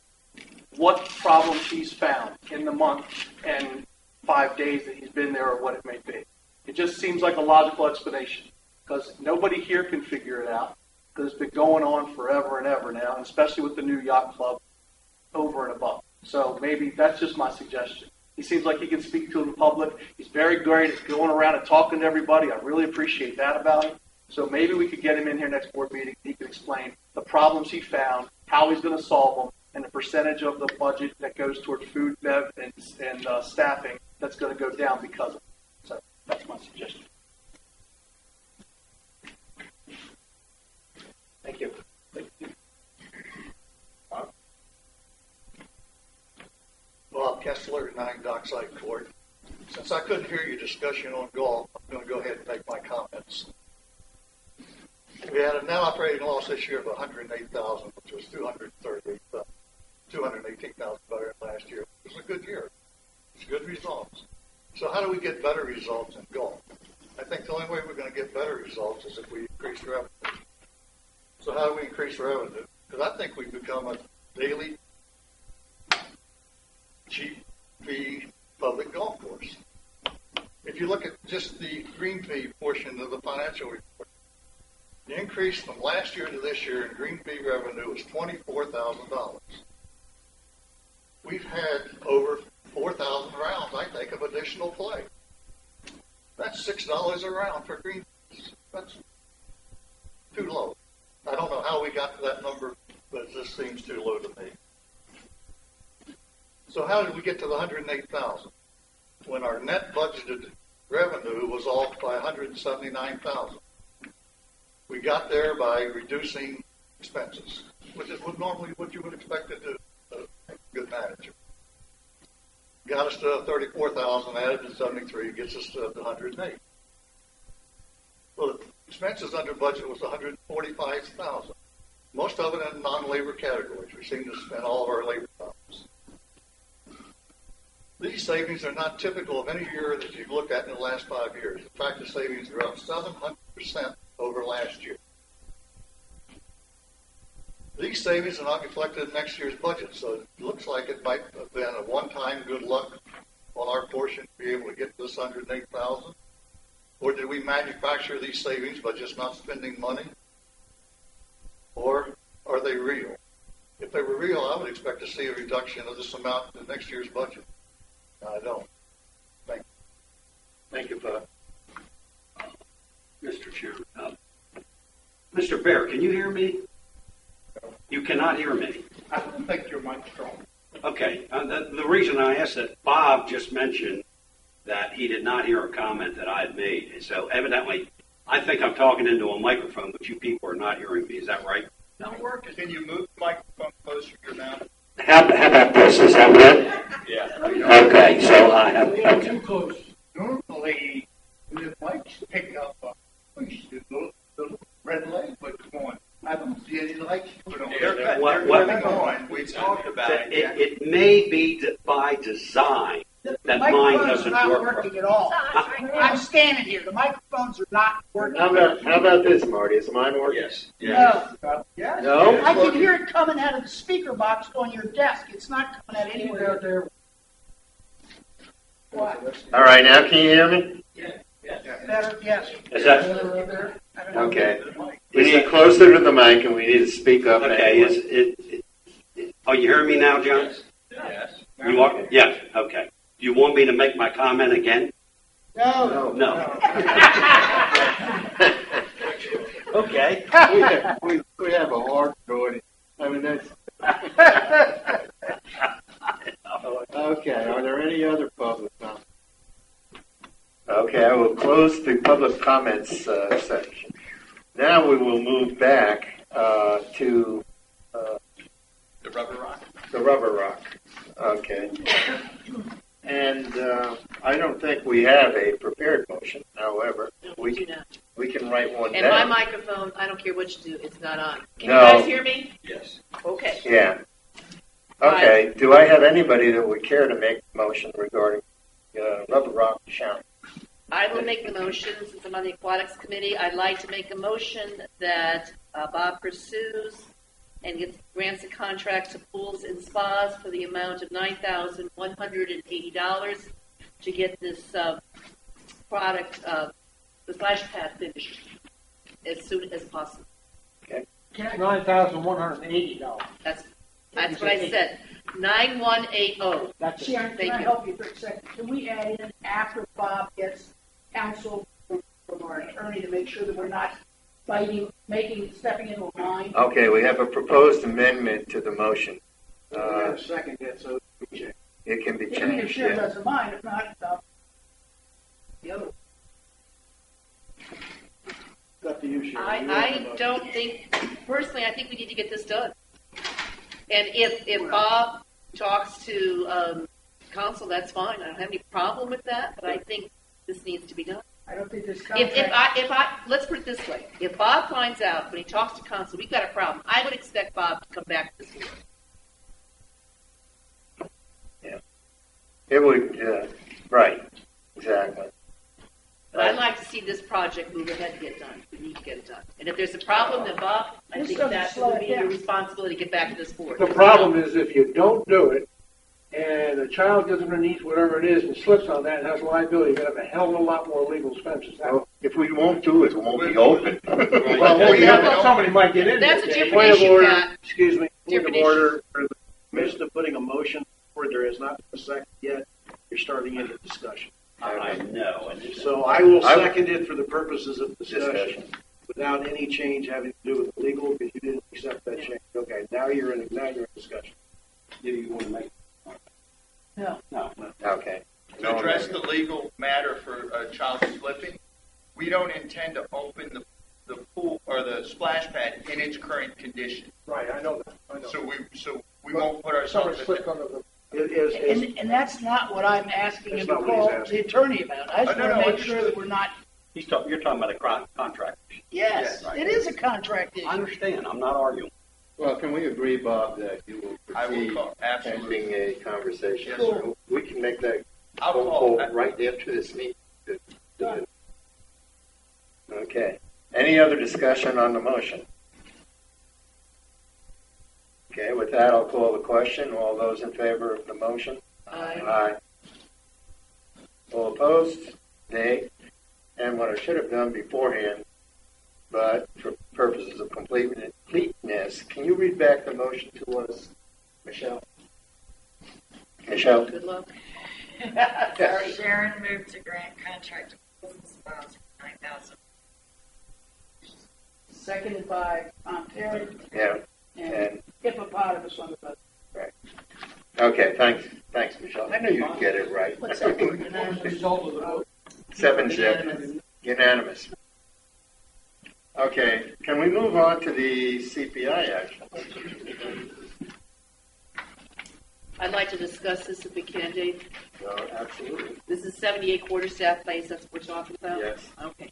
what problems he's found in the month and 5 days that he's been there or what it may be. It just seems like a logical explanation because nobody here can figure it out because it's been going on forever and ever now, and especially with the new yacht club over and above. So maybe that's just my suggestion. He seems like he can speak to the public. He's very great at going around and talking to everybody. I really appreciate that about him. So maybe we could get him in here next board meeting. He can explain the problems he found, how he's going to solve them, and the percentage of the budget that goes toward food, bev, and staffing that's going to go down because of it. So that's my suggestion. Dockside Court. Since I couldn't hear your discussion on golf, I'm going to go ahead and make my comments. We had a net operating loss this year of $108,000, which was $218,000 better than last year. It was a good year. It's good results. So how do we get better results in golf? I think the only way we're going to get better results is if we increase revenue. So how do we increase revenue? Because I think we've become a daily cheap fee public golf course. If you look at just the green fee portion of the financial report, the increase from last year to this year in green fee revenue was $24,000. We've had over 4,000 rounds, I think, of additional play. That's $6 a round for green fees. That's too low. I don't know how we got to that number, but it just seems too low to me. So how did we get to the $108,000 when our net budgeted revenue was off by $179,000? We got there by reducing expenses, which is normally what you would expect to do, a good manager. Got us to 34,000, added to 73, gets us to 108. Well, the expenses under budget was 145,000. Most of it in non-labor categories. We seem to spend all of our labor dollars. These savings are not typical of any year that you've looked at in the last 5 years. In fact, the savings are up 700% over last year. These savings are not reflected in next year's budget, so it looks like it might have been a one-time good luck on our portion to be able to get this $108,000. Or did we manufacture these savings by just not spending money? Or are they real? If they were real, I would expect to see a reduction of this amount in next year's budget. No, I don't. Thank you. Thank you, Bob. Mr. Chairman. Mr. Bear, can you hear me? You cannot hear me. I don't think your mic's strong. Okay. The reason I asked that, Bob just mentioned that he did not hear a comment that I had made. And so evidently, I think I'm talking into a microphone, but you people are not hearing me. Is that right? Not working. Can you move the microphone closer to your mouth? How about this? Is that better? Yeah. Okay, so I have... Way too close. Normally, the mics pick up the little red light, but come on. I don't see any lights put on. They're coming on. We talked about it. It may be by design that mine doesn't not work. working at all. I'm standing here. The microphones are not working. How about this, Marty? Is mine working? Yes. No. Yeah. No? I can hear it coming out of the speaker box on your desk. It's not coming out anywhere out there. What? All right, now can you hear me? Better? Yes. Is that... Okay. We need closer to the mic, and we need to speak up. Okay, are you hearing me now, John? Yes. You are? Yes, okay. Do you want me to make my comment again? No. No. Okay. We have a hard audience. I mean, that's... Okay, are there any other public comments? Okay, I will close the public comments section. Now we will move back to The Rubber Rock. the Rubber Rock. Okay. And I don't think we have a prepared motion. However, we can write one And down. my microphone, I don't care what you do, it's not on. Can No. you guys hear me? Yes. Okay. Yeah. Okay. Do I have anybody that would care to make a motion regarding Rubber Rock Challenge? I will make the motion, since I'm on the Aquatics Committee. I'd like to make a motion that Bob pursues and grants a contract to pools and spas for the amount of $9,180 to get this product, the splash pad, finished as soon as possible. $9,180. That's what I said. 9180. Sharon, can I help you for a second? Can we add in after Bob gets counsel from our attorney to make sure that we're not stepping into a line? Okay, we have a proposed amendment to the motion. We got a second yet, so we check. It can be If changed. Sharon Yeah. doesn't mind, if not, the other. It's up to you, Sharon. I don't think, personally, I think we need to get this done. And if Bob talks to council, that's fine. I don't have any problem with that, but I think this needs to be done. I don't think this If contract. I, let's put it this way. If Bob finds out when he talks to council, we've got a problem, I would expect Bob to come back to this board. It would, right, exactly. But I'd like to see this project move ahead and get done. We need to get it done. And if there's a problem, then Bob, I This think doesn't that slow would it be your down. responsibility to get back to this board. The problem is if you don't do it, and a child gets underneath whatever it is and slips on that and has liability, you're going to have a hell of a lot more legal expenses. Well, if we won't do it, it won't be open. Well, somebody might get into That's it. a different Point of issue, order, Pat. excuse me, point Different of order, for the midst of putting a motion forward, there has not been a second yet, you're starting into discussion. I know. So I will I- second it for the purposes of discussion, Discussion. without any change having to do with the legal, because you didn't accept that change. Okay, now you're in discussion. Do you want to make? No. No. Okay. To address the legal matter for a child slipping, we don't intend to open the pool or the splash pad in its current condition. Right, I know that. I know. So we won't put ourselves Somebody at slipped under the. It is, And that's not what I'm asking That's him to not what he's call asking. the attorney about. I just No, want no, to make sure that we're not, You're talking about a contract. yes, Yeah, right. it is a contract I issue. understand. I'm not arguing. Well, can we agree, Bob, that you will I will proceed call, absolutely. pending a conversation? Yes, sir. We can make that I'll phone call. call right after this meeting. Okay. Any other discussion on the motion? Okay, with that, I'll call the question. All those in favor of the motion? Aye. All opposed? Nay. And what I should have done beforehand, but for purposes of completeness, can you read back the motion to us, Michelle? Michelle? Good luck. Sorry. Sharon moved to grant contract to Wilson Smiles for $9,000. Seconded by Tom Terry Yeah. and hippopotamus on the bus. Okay, thanks, Michelle. I knew you'd get it right. What's that word? Result of the vote. 7-0. Unanimous. Okay, can we move on to the CPI action? I'd like to discuss this if we can, Dave. No, absolutely. This is 78 quarterstaff place, that's what we're talking about? Yes. Okay.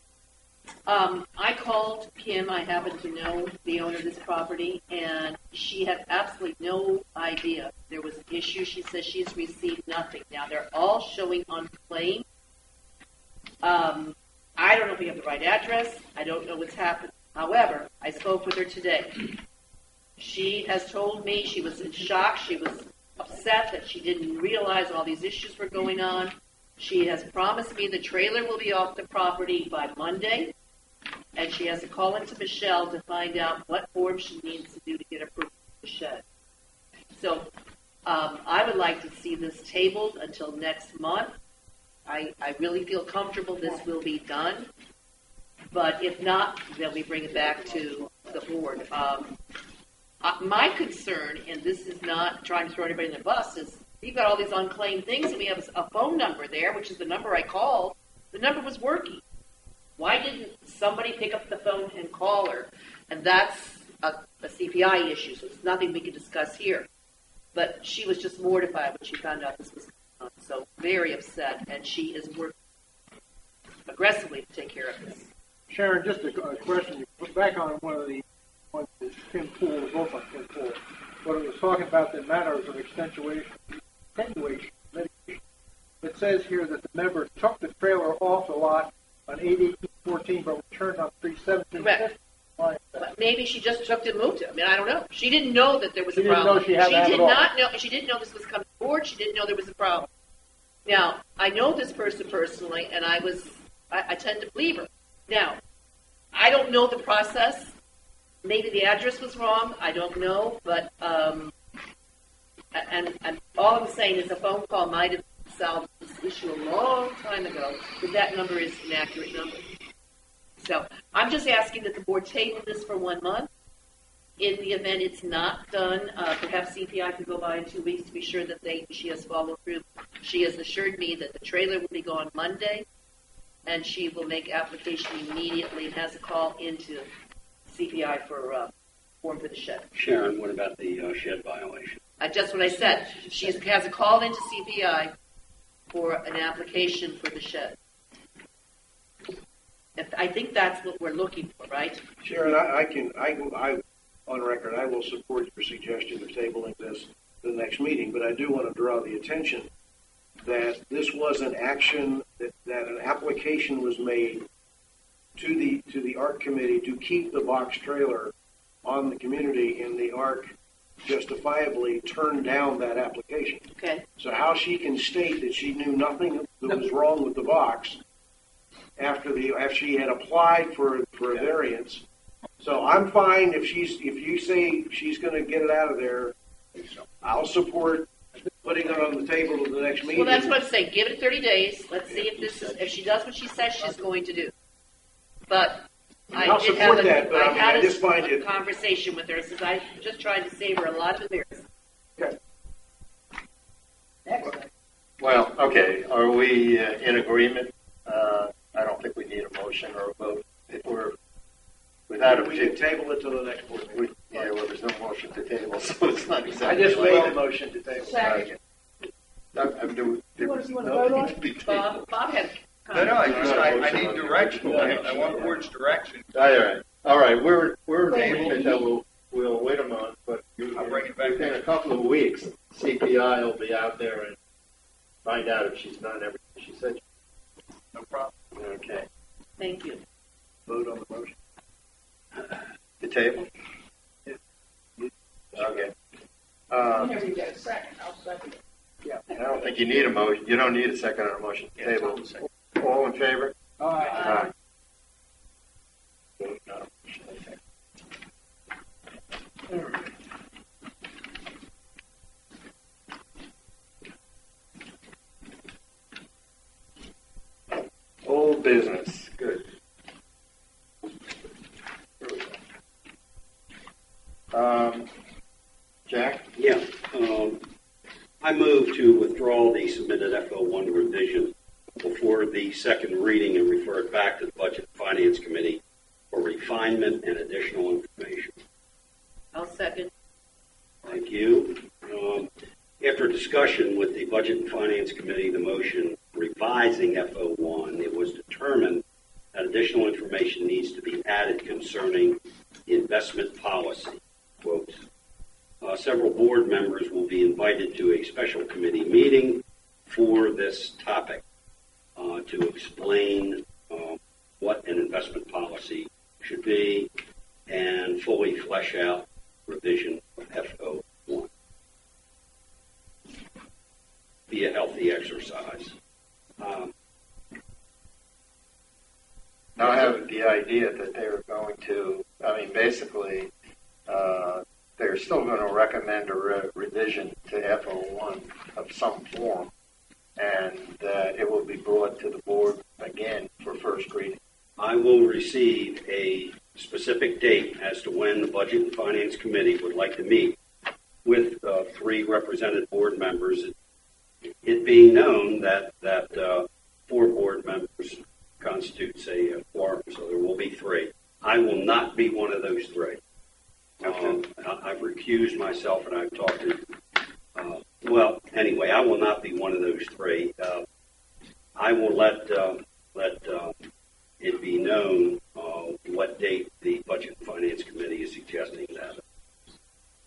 I called Kim, I happen to know the owner of this property, and she had absolutely no idea there was an issue. She says she's received nothing. Now, they're all showing unclaimed. I don't know if we have the right address. I don't know what's happened. However, I spoke with her today. She has told me she was in shock. She was upset that she didn't realize all these issues were going on. She has promised me the trailer will be off the property by Monday, and she has to call into Michelle to find out what form she needs to do to get approval of the shed. So I would like to see this tabled until next month. I really feel comfortable this will be done, but if not, then we bring it back to the board. My concern, and this is not trying to throw anybody in the bus, is you've got all these unclaimed things, and we have a phone number there, which is the number I called. The number was working. Why didn't somebody pick up the phone and call her? And that's a CPI issue, so it's nothing we can discuss here. But she was just mortified when she found out this was going on, so very upset, and she is working aggressively to take care of this. Sharon, just a question. You put back on one of the ones that Kim Poole, both on Kim Poole, what it was talking about the matters of attenuation, mitigation. It says here that the member took the trailer off the lot on 8/18/14, but returned on 3/17/15. Correct. But maybe she just took it and moved it. I mean, I don't know. She didn't know that there was She a didn't problem. know she had to have did it all. not know. She didn't know this was coming forward. She didn't know there was a problem. Now, I know this person personally, and I tend to believe her. Now, I don't know the process. Maybe the address was wrong. I don't know, but and all I'm saying is a phone call might have solved this issue a long time ago, but that number is an accurate number. So I'm just asking that the board table this for 1 month. In the event it's not done, perhaps CPI can go by in 2 weeks to be sure that she has followed through. She has assured me that the trailer will be gone Monday, and she will make application immediately and has a call into CPI for form for the shed. Sharon, what about the shed violation? Just what I said. She has a call into CPI for an application for the shed. I think that's what we're looking for, right? Sharon, I on record, I will support your suggestion of tabling this to the next meeting, but I do want to draw the attention that this was an action, that an application was made to the ARC committee to keep the box trailer on the community, and the ARC justifiably turned down that application. Okay. So how she can state that she knew nothing that was wrong with the box after she had applied for a variance. So I'm fine if you say she's going to get it out of there. I'll support putting it on the table at the next meeting. Well, that's what I'm saying. Give it 30 days. Let's see if she does what she says she's going to do. But I'll support that, but I just find a conversation with her since I just tried to save her a lot of embarrassment. Okay. Excellent. Well, okay, are we in agreement? I don't think we need a motion or a vote. If we're without we can table it till the next board meeting. well, there's no motion to table, so it's not exactly. I just made the motion to table. Second. Do You want to vote on it? Bob had No, I need direction. I want board's direction. All right. We're in agreement that we'll wait a month, but I'll bring it back within a couple of weeks, CPI will be out there and find out if she's done everything she said. No problem. Okay. Thank you. Vote on the motion. The table? Okay. Whenever you get a second, I'll second it. Yeah. I don't think you need a motion. You don't need a second on a motion to table. All in favor? Aye. Vote no. Old business. Good. Jack? Yeah. I move to withdraw the submitted FO1 revision before the second reading and refer it back to the Budget and Finance Committee for refinement and additional information. I'll second. Thank you. After discussion with the Budget and Finance Committee, the motion revising FO1, it was determined that additional information needs to be added concerning investment policy. Quote, several board members will be invited to a special committee meeting for this topic to explain what an investment policy should be and fully flesh out revision of FO1. Be a healthy exercise. Now I have the idea that they're going to, basically, they're still going to recommend a revision to FO1 of some form, and it will be brought to the board again for first reading. I will receive a specific date as to when the Budget and Finance Committee would like to meet with 3 represented board members. It being known that 4 board members constitutes a quorum, so there will be 3. I will not be one of those 3. I've recused myself, and I've talked to. Anyway, I will not be one of those 3. I will let it be known what date the Budget and Finance Committee is suggesting that.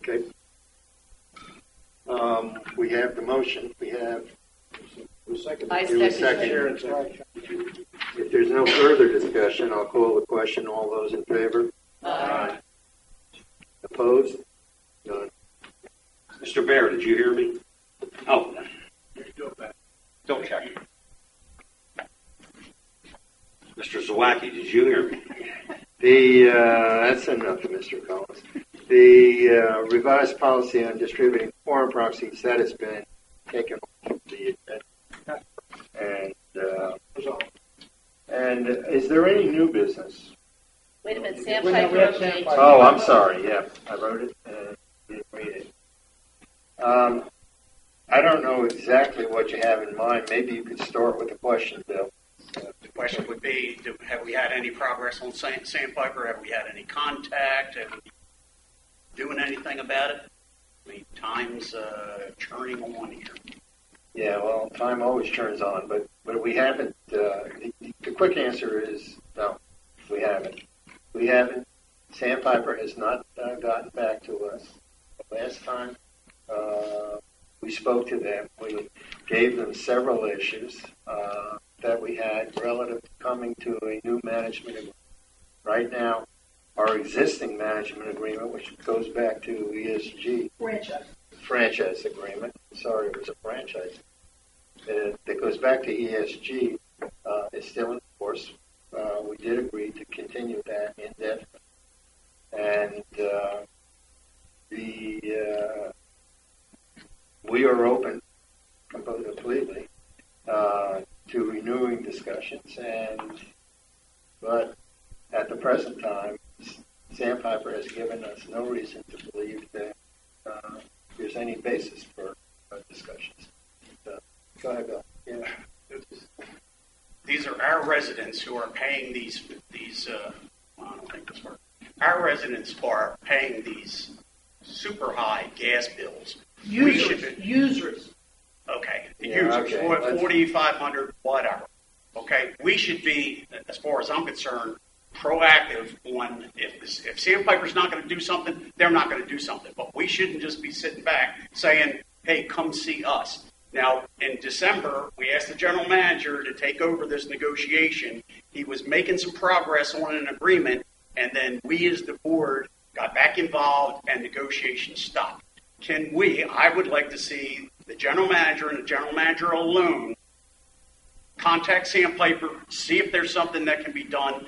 Okay. We have the motion. We have. I second. If there's no further discussion, I'll call the question. All those in favor? Aye. Opposed? None. Mr. Bear, did you hear me? Oh, Don't check. Mr. Zawacki, did you hear me? That's enough, Mr. Collins. The revised policy on distributing foreign proxies, that has been taken off the agenda. And is there any new business? Wait a minute, Sandpiper update. Oh, I'm sorry. Yeah, I wrote it and didn't read it. I don't know exactly what you have in mind. Maybe you could start with a question, Bill. The question would be, have we had any progress on Sandpiper? Have we had any contact? Have we doing anything about it? I mean, time's churning on here. Yeah, well, time always turns on, but we haven't. The quick answer is no, we haven't. We haven't. Sandpiper has not gotten back to us. The last time we spoke to them, we gave them several issues that we had relative to coming to a new management agreement. Right now, our existing management agreement, which goes back to ESG franchise agreement. Sorry, it was a franchise. That goes back to ESG. Is still in force. We did agree to continue that indefinitely, and we are open completely to renewing discussions, but at the present time, Sandpiper has given us no reason to believe that there's any basis for discussions. Go ahead, Bill. Yeah. These are our residents who are paying these. I don't think this works. Our residents are paying these super high gas bills. Users. Okay, the Yeah, users, okay. 4,500, whatever. Okay, we should be, as far as I'm concerned, proactive on if Sandpiper's not going to do something, they're not going to do something. But we shouldn't just be sitting back saying, hey, come see us. Now, in December, we asked the general manager to take over this negotiation. He was making some progress on an agreement, and then we as the board got back involved and negotiations stopped. I would like to see the general manager and the general manager alone contact Sandpiper, see if there's something that can be done.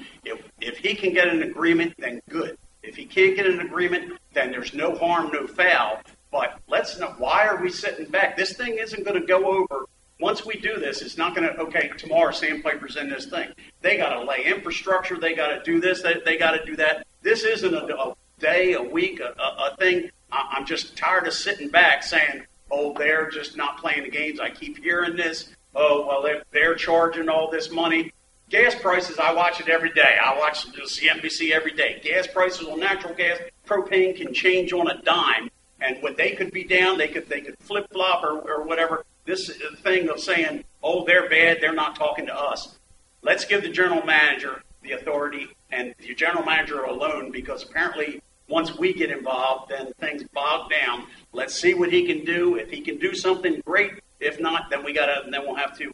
If he can get an agreement, then good. If he can't get an agreement, then there's no harm, no foul. But let's not, why are we sitting back? This thing isn't going to go over. Once we do this, it's not going to, okay, tomorrow Sandpiper's in this thing. They got to lay infrastructure. They got to do this. They got to do that. This isn't a day, a week, a thing. I'm just tired of sitting back saying, oh, they're just not playing the games. I keep hearing this. Oh, well, if they're charging all this money. Gas prices, I watch it every day. I watch CNBC every day. Gas prices on natural gas, propane can change on a dime. And when they could be down, they could flip-flop or whatever. This thing of saying, oh, they're bad, they're not talking to us. Let's give the general manager the authority and the general manager alone, because apparently once we get involved, then things bog down. Let's see what he can do. If he can do something, great. If not, then we'll have to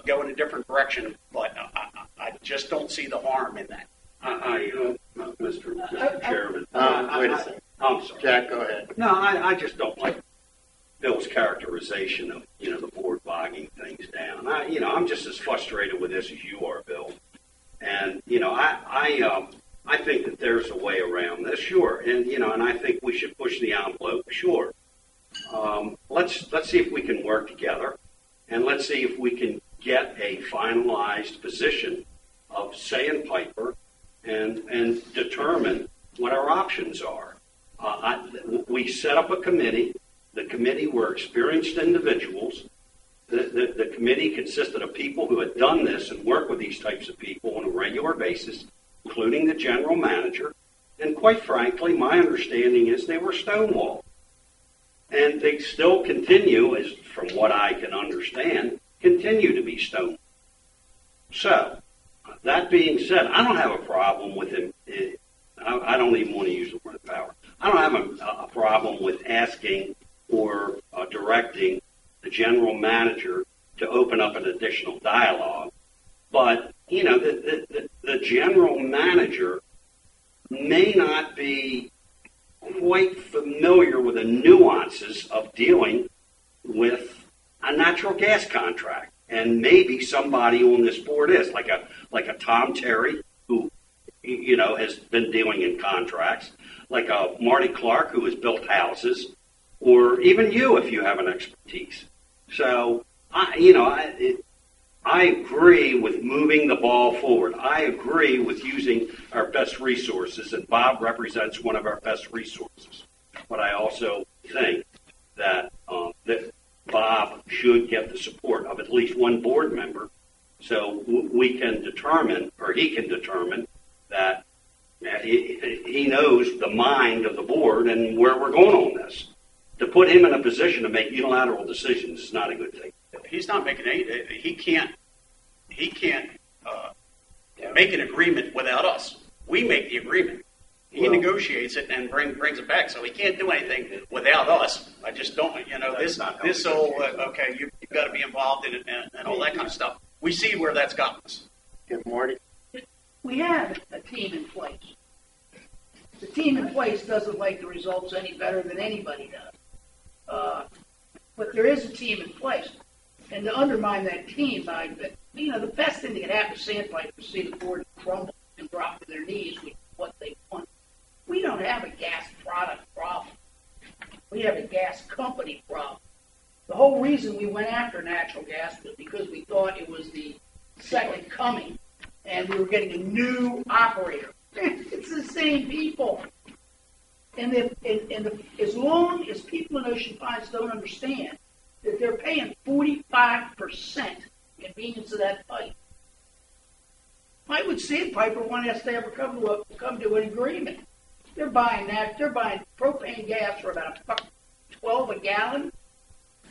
go in a different direction. But I just don't see the harm in that. Mr. Chairman. Wait a second. I'm sorry. Jack, go ahead. No, I just don't like Bill's characterization of, the board bogging things down. I'm just as frustrated with this as you are, Bill. And, I think that there's a way around this, sure. And, and I think we should push the envelope, sure. Let's see if we can work together, and let's see if we can get a finalized position of Sandpiper and determine what our options are. We set up a committee. The committee were experienced individuals. The committee consisted of people who had done this and worked with these types of people on a regular basis, including the general manager. And quite frankly, my understanding is they were stonewalled. And they still continue, as from what I can understand, continue to be stonewalled. So, that being said, I don't have a problem with him. I don't even want to use the word power. I don't have a problem with asking or directing the general manager to open up an additional dialogue. But, the general manager may not be quite familiar with the nuances of dealing with a natural gas contract. And maybe somebody on this board is, like a Tom Terry, who, has been dealing in contracts, like a Marty Clark, who has built houses, or even you, if you have an expertise. So, I agree with moving the ball forward. I agree with using our best resources, and Bob represents one of our best resources. But I also think that Bob should get the support of at least one board member, so we can determine, or he can determine, that he knows the mind of the board and where we're going on this. To put him in a position to make unilateral decisions is not a good thing. He's not making any. He can't make an agreement without us. We make the agreement. He negotiates it and brings it back. So he can't do anything without us. I just don't. This whole okay. You've got to be involved in it and all that kind of stuff. We see where that's gotten us. Yeah, Marty? We have a team in place. The team in place doesn't make the results any better than anybody does. But there is a team in place. And to undermine that team, the best thing that could happen to Sandpiper is to see the board crumble and drop to their knees with what they want. We don't have a gas product problem. We have a gas company problem. The whole reason we went after natural gas was because we thought it was the second coming, and we were getting a new operator. It's the same people. And as long as people in Ocean Pines don't understand that they're paying 45% convenience of that pipe, why would Sandpiper want us to ever come to an agreement? They're buying propane gas for about $1.12 a gallon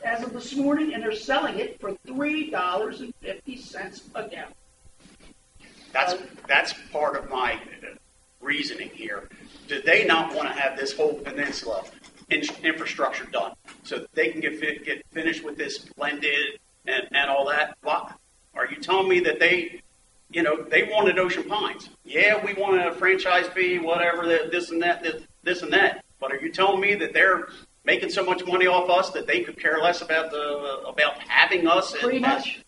as of this morning, and they're selling it for $3.50 a gallon. That's part of my reasoning here. Do they not want to have this whole peninsula infrastructure done so that they can get finished with this blended and all that? Why? Are you telling me that they wanted Ocean Pines? Yeah, we wanted a franchise fee, whatever, this and that. But are you telling me that they're making so much money off us that they could care less about having us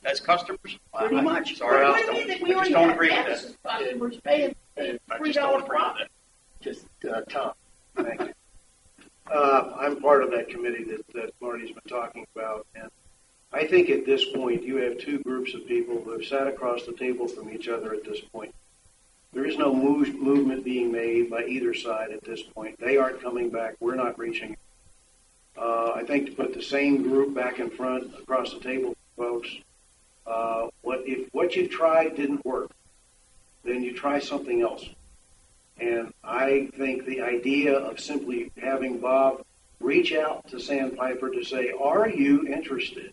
as customers? Pretty much. Sorry, I just don't agree with that. Customers paying $3 profit. Just Tom. Thank you. I'm part of that committee that Marty's been talking about, and I think at this point you have two groups of people who have sat across the table from each other at this point. There is no movement being made by either side at this point. They aren't coming back. We're not reaching. I think to put the same group back in front across the table, folks, if what you tried didn't work, then you try something else. And I think the idea of simply having Bob reach out to Sandpiper to say, are you interested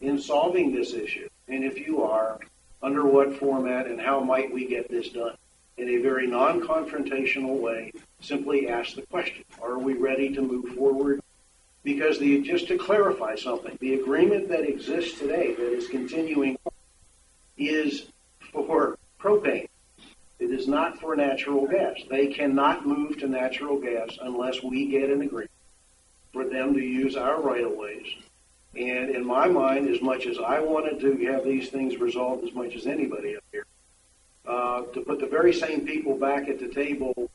in solving this issue? And if you are, under what format and how might we get this done? In a very non-confrontational way, simply ask the question, are we ready to move forward? Because just to clarify something, the agreement that exists today that is continuing is for propane. It is not for natural gas. They cannot move to natural gas unless we get an agreement for them to use our right-of-ways. And in my mind, as much as I wanted to have these things resolved as much as anybody up here, to put the very same people back at the table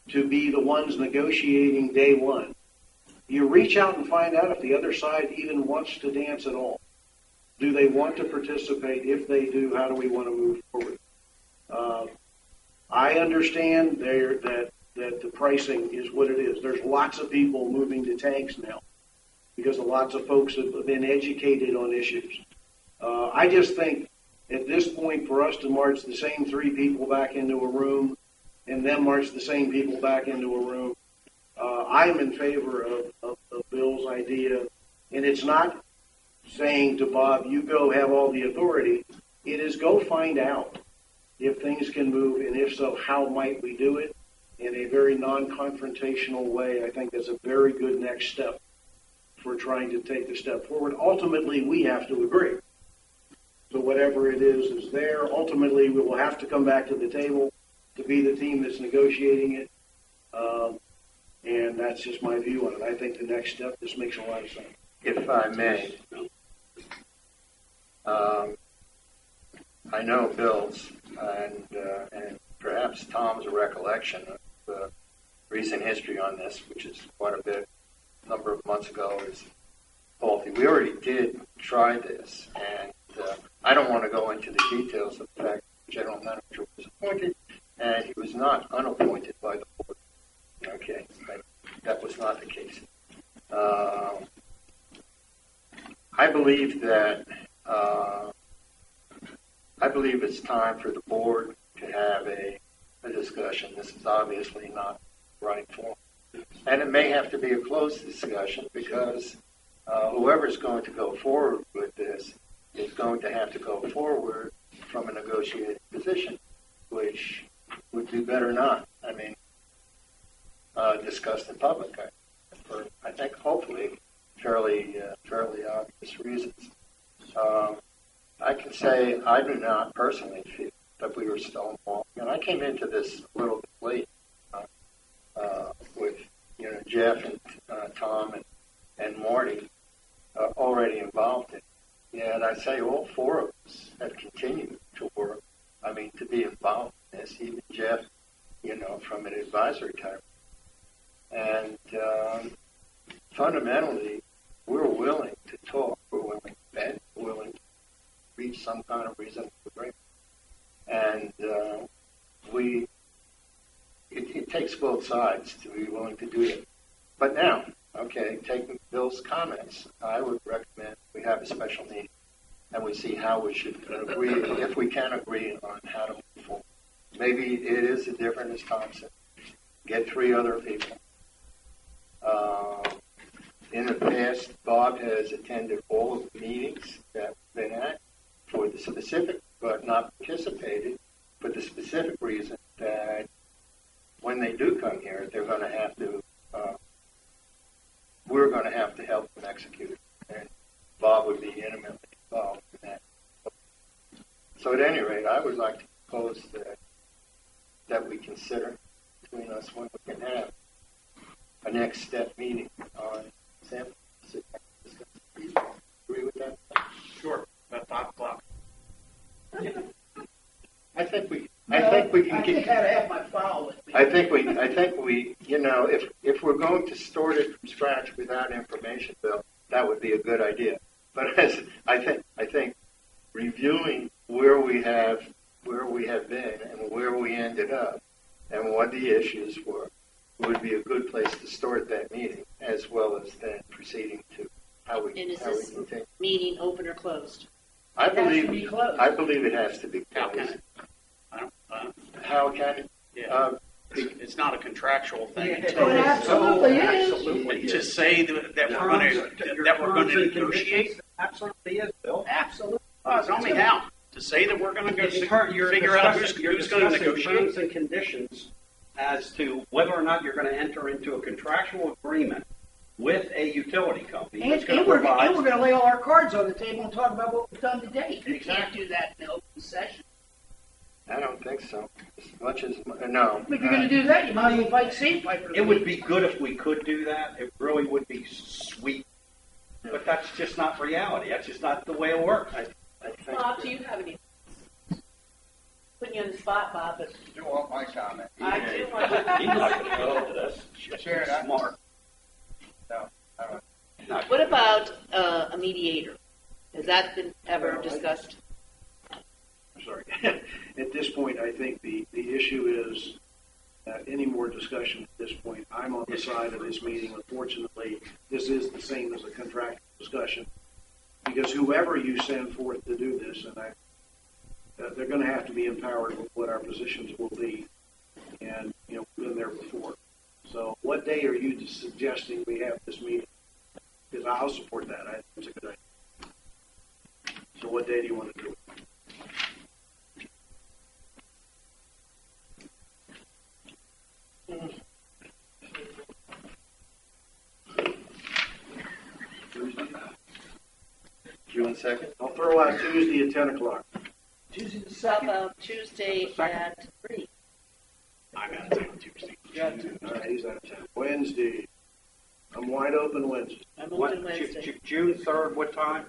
to be the ones negotiating day one, you reach out and find out if the other side even wants to dance at all. Do they want to participate? If they do, how do we want to move forward? I understand that the pricing is what it is. There's lots of people moving to tanks now because lots of folks have been educated on issues. I just think at this point for us to march the same three people back into a room and then march the same people back into a room, I'm in favor of Bill's idea. And it's not saying to Bob, you go have all the authority. It is go find out if things can move, and if so, how might we do it in a very non-confrontational way. I think that's a very good next step for trying to take the step forward. Ultimately, we have to agree. So whatever it is there. Ultimately, we will have to come back to the table to be the team that's negotiating it. And that's just my view on it. I think the next step, this makes a lot of sense. If I may, I know Bill's and perhaps Tom's recollection of the recent history on this, which is quite a number of months ago, is faulty. We already did try this, and I don't want to go into the details of the fact the general manager was appointed, and he was not unappointed by the board. Okay, that was not the case. I believe that it's time for the board to have a discussion. This is obviously not the right form. And it may have to be a closed discussion because whoever's going to go forward with this is going to have to go forward from a negotiated position, which would be better not. I mean, discussed in public for, I think, hopefully, fairly obvious reasons. I can say I do not personally feel that we were stonewalled. And I came into this a little bit late with Jeff and Tom and Marty already involved in it. And I say all four of us have continued to work. I mean, to be involved in this, even Jeff, from an advisory type. And fundamentally, we're willing to talk. We're willing to bend. We're willing to reach some kind of reasonable agreement. And it takes both sides to be willing to do it. But now, taking Bill's comments, I would recommend we have a special meeting and we see how we should agree, if we can agree on how to move forward. Maybe it is different, as Tom said. Get 3 other people. In the past, Bob has attended all of the meetings that we've been at for the specific, but not participated for the specific reason that when they do come here, they're going to have to, we're going to have to help them execute it. And Bob would be intimately involved in that. So at any rate, I would like to propose that we consider between us when we can have a next step meeting on sample. Agree with that? Sure, about 5 o'clock. I think we can I think I'd have my file with me. I think we, if we're going to start it from scratch without information, Bill, that would be a good idea. But as I think reviewing where we have been and where we ended up and what the issues were would be a good place to start that meeting, as well as then proceeding to how we And is how we this continue. meeting open or closed? I believe to be closed. I believe it has to be How closed. can it? I don't, How can it? yeah. It's not a contractual thing. It absolutely is. Absolutely. To say that we're going to negotiate? Absolutely is, Bill. Absolutely. Tell me how. To say that we're going to You're figure out discussing- who's going to discussing negotiate? terms and conditions as to whether or not you're going to enter into a contractual agreement with a utility company And, that's going and to we're provide. going to lay all our cards on the table and talk about what we've done to date. You can't Exactly. do that in an open session. I don't think so. As much as no. If you're going to do that, you might as well invite Sandpiper. It would be good if we could do that. It really would be sweet. But that's just not reality. That's just not the way it works. I think Bob, do you have any? Putting you on the spot, Bob, but You want my comment? I do want He's not going to go to this. Sharon, I- Smart. No, I don't. Not- What about a mediator? Has that been ever discussed? I'm sorry. At this point, I think the issue is any more discussion at this point. I'm on the side of this meeting. Unfortunately, this is the same as a contractual discussion because whoever you send forth to do this, and they're going to have to be empowered with what our positions will be. And, we've been there before. So what day are you suggesting we have this meeting? Because I'll support that. I think it's a good idea. So what day do you want to do it? June 2nd. I'll throw out Tuesday at 10 o'clock. Tuesday the How 2nd. about Tuesday at 3? I'm out of town Tuesday. All right, he's out of town. Wednesday. I'm wide open Wednesday. I'm What, open Wednesday. June 3rd, what time?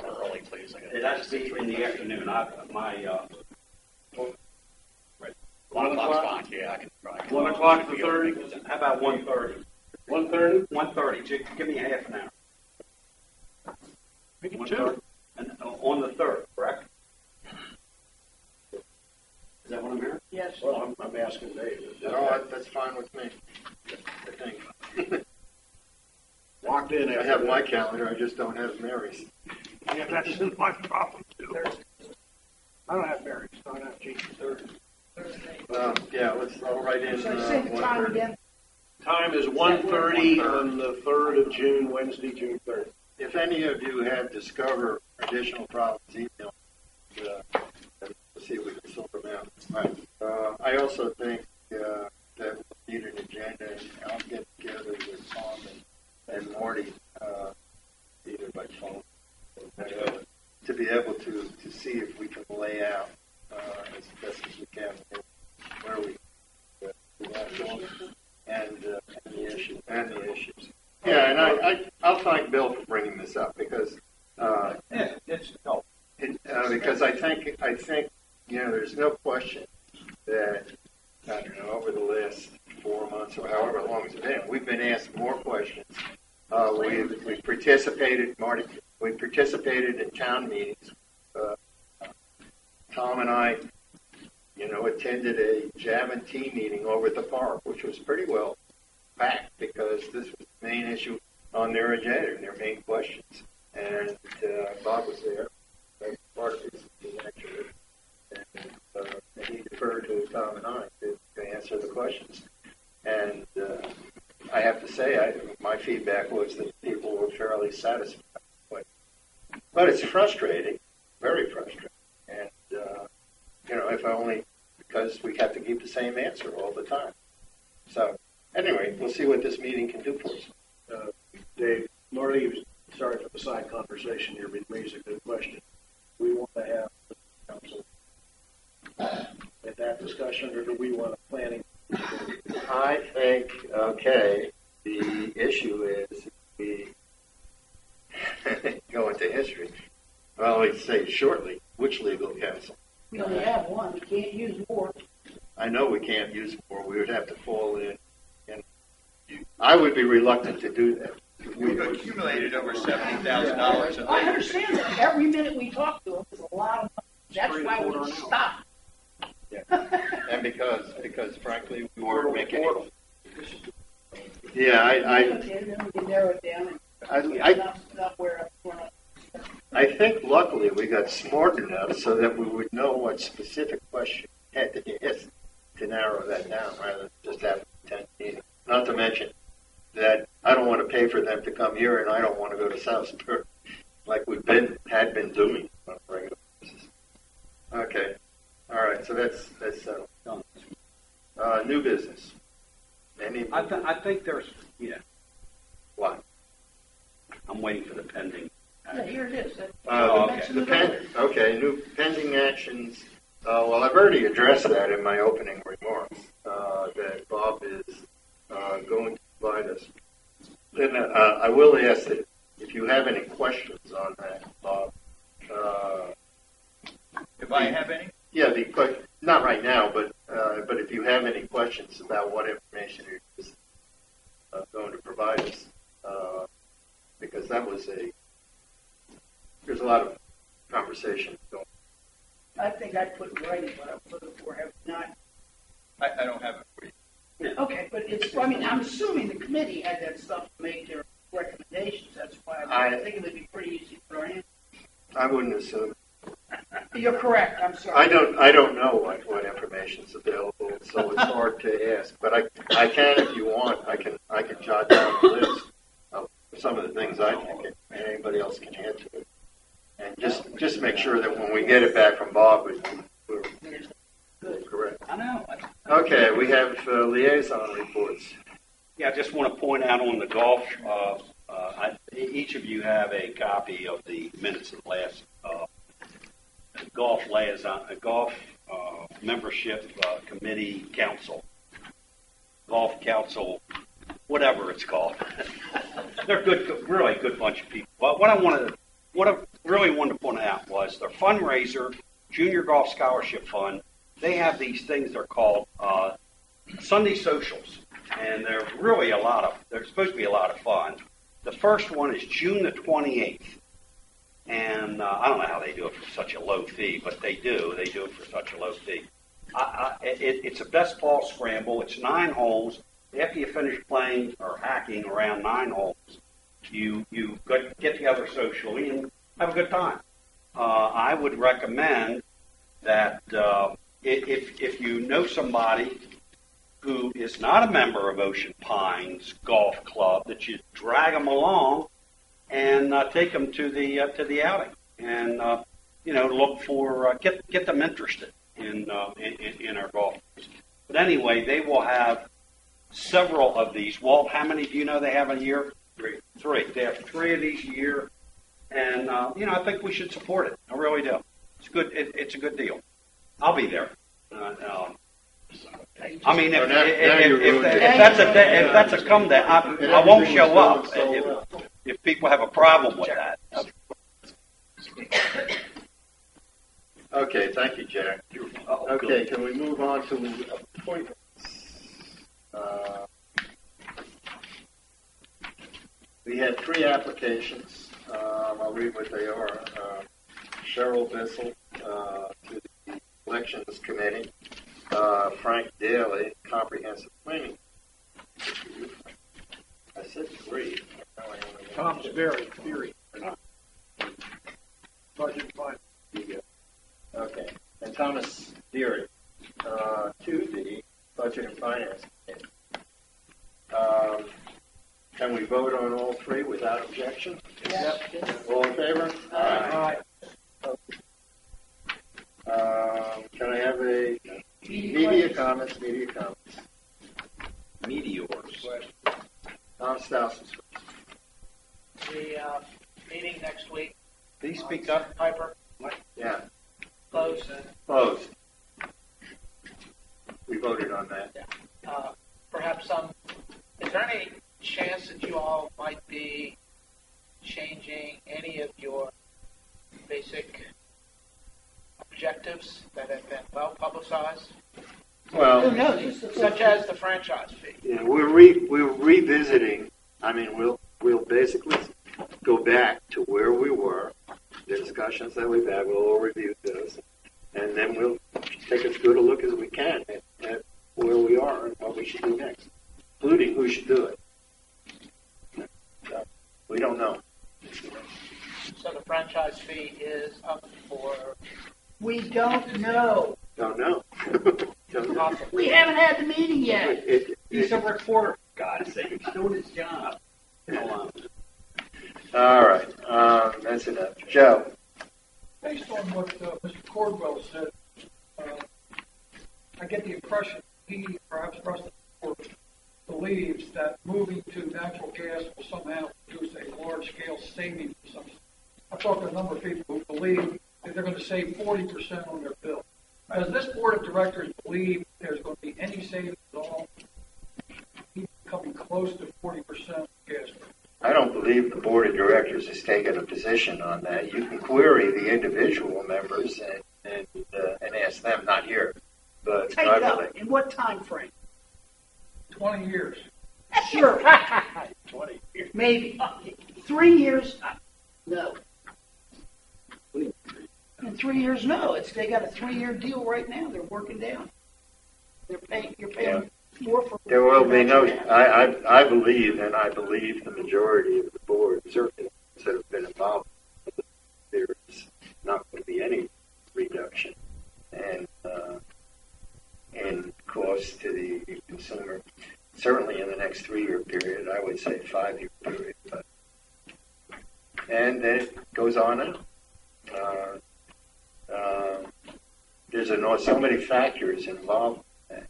Early, please. I got It has to be in the afternoon. Right. 1 o'clock's fine. Yeah, I can try. 1 o'clock the 3rd. How about 1:30? 1:30? 1:30. Give me a half an hour. Make it 1:30. And on the 3rd, correct? Is that what I'm hearing? Yes. Well, I'm asking Dave. No, that's fine with me. I think. Locked in. I have my calendar. I just don't have Mary's. Yeah, that's my problem too. I don't have Mary's, so I don't have James. Yeah, let's throw right in. So say the time 1:30. again. Time is 1:30 on the 3rd of June, Wednesday, June 3rd. If any of you have discovered additional problems, email. Let's see if we can sort them out. Right. I also think that we'll need an agenda, and I'll get together with Tom and Marty, either by phone, to be able to see if we can lay out as best as we can where we want to go and the issues. Yeah, and I'll thank Bill for bringing this up because because I think there's no question that I don't know over the last 4 months or however long it's been, we've been asked more questions. We participated, Marty. We participated in town meetings. Tom and I, attended a jam and tea meeting over at the park, which was pretty well packed because this was the main issue on their agenda and their main questions. And Bob was there. That's part of his actually. And he deferred to Tom and I to answer the questions. And I have to say, my feedback was that people were fairly satisfied. But it's frustrating, very frustrating. And, if only because we have to keep the same answer all the time. So, anyway, we'll see what this meeting can do for us. Dave, Marty, sorry for the side conversation here, but raised a good question. We want to have the council at that discussion, or do we want a planning? I think, the issue is we go into history. Well, let's say shortly, which legal counsel? We only have one. We can't use more. I know we can't use more. We would have to fall in. And I would be reluctant to do that. We've accumulated over $70,000. I understand that. Every minute we talk to them is a lot of money. That's why we stop. Yeah. And because frankly, we weren't making it. Yeah, Okay, then we can narrow it down. I think luckily we got smart enough so that we would know what specific question had to ask to narrow that down rather than just have 10 meetings. Not to mention that I don't want to pay for them to come here and I don't want to go to Southsburg like had been doing on a regular basis. Okay. All right. So that's settled. New business. I think there's, What? I'm waiting for the pending. Yeah, here it is. New pending actions. Well, I've already addressed that in my opening remarks, that Bob is going to provide us. Then I will ask that if you have any questions on that, Bob. If I have any? Yeah, not right now, but if you have any questions about what information you're going to provide us, because there's a lot of conversation going. I think I put in writing what I was looking for. Have not. I don't have it for you. Okay, but I'm assuming the committee had that stuff to make their recommendations. That's why I think it would be pretty easy for our answer. I wouldn't assume. You're correct. I'm sorry. I don't know what information is available, so it's hard to ask. But I can, if you want, I can jot down a list of some of the things I think, and anybody else can add to it. And just make sure that when we get it back from Bob, we're correct. I know. Okay, we have liaison reports. Yeah, I just want to point out on the golf. Each of you have a copy of the minutes of the last golf membership committee council, golf council, whatever it's called. They're good, really good bunch of people. But what I really wanted to point out was their fundraiser, Junior Golf Scholarship Fund. They have these things they're called Sunday socials, and they're supposed to be a lot of fun. The first one is June the 28th. And I don't know how they do it for such a low fee, but they do. They do it for such a low fee. It's a best ball scramble. It's 9 holes. After you finish playing or hacking around 9 holes, you get together socially and have a good time. I would recommend that if you know somebody who is not a member of Ocean Pines Golf Club, that you drag them along and take them to the outing, and look for get them interested in our golf. But anyway, they will have several of these. Walt, how many do you know they have a year? Three. They have 3 of these a year, and I think we should support it. I really do. It's good. It's a good deal. I'll be there. I mean, if that's a come day, I won't show up if people have a problem with that. Okay, thank you, Jack. Okay, can we move on to appointments? We had 3 applications. I'll read what they are. Cheryl Bissell to the Elections Committee. Frank Daly, Comprehensive Planning. I said 3. Tom's very theory. Budget fund. Okay. And Thomas Deary to the Budget and Finance Committee. Can we vote on all 3 without objection? Yes. All in favor? Aye. Can I have a media comments? Meteors. Tom Stoussen's The meeting next week. Please speak up. Piper, Yeah. closed. Closed. We voted on that. Perhaps is there any chance that you all might be changing any of your basic objectives that have been well publicized, Well, Who knows? such as the franchise fee? yeah, we're revisiting. I mean, we'll basically go back to where we were, the discussions that we've had. We'll all review those, and then we'll take as good a look as we can at where we are and what we should do next, including who should do it. So, we don't know. So the franchise fee is up for We don't know. Don't know. Don't know. We haven't had the meeting yet. He's a reporter. God's sake, he's doing his job. All right. That's enough. Joe. Based on what Mr. Cordwell said, I get the impression he, perhaps the rest of the board, believes that moving to natural gas will somehow produce a large-scale savings for some. I've talked to a number of people who believe that they're going to save 40% on their bill. Does this board of directors believe there's going to be any savings at all? Coming close to 40% gas. I don't believe the board of directors has taken a position on that. You can query the individual members and ask them, not here, but Take it up. In what time frame? 20 years. Sure. 20 years. Maybe. 3 years? No. In 3 years, no. They got a 3-year deal right now. They're working down. You're paying more for. there will be no. natural gas. I believe, and I believe the majority of the board, certainly those that have been involved, there is not going to be any reduction and cost to the consumer. Certainly in the next 3-year period, I would say 5-year period. And then it goes on out. There's so many factors involved in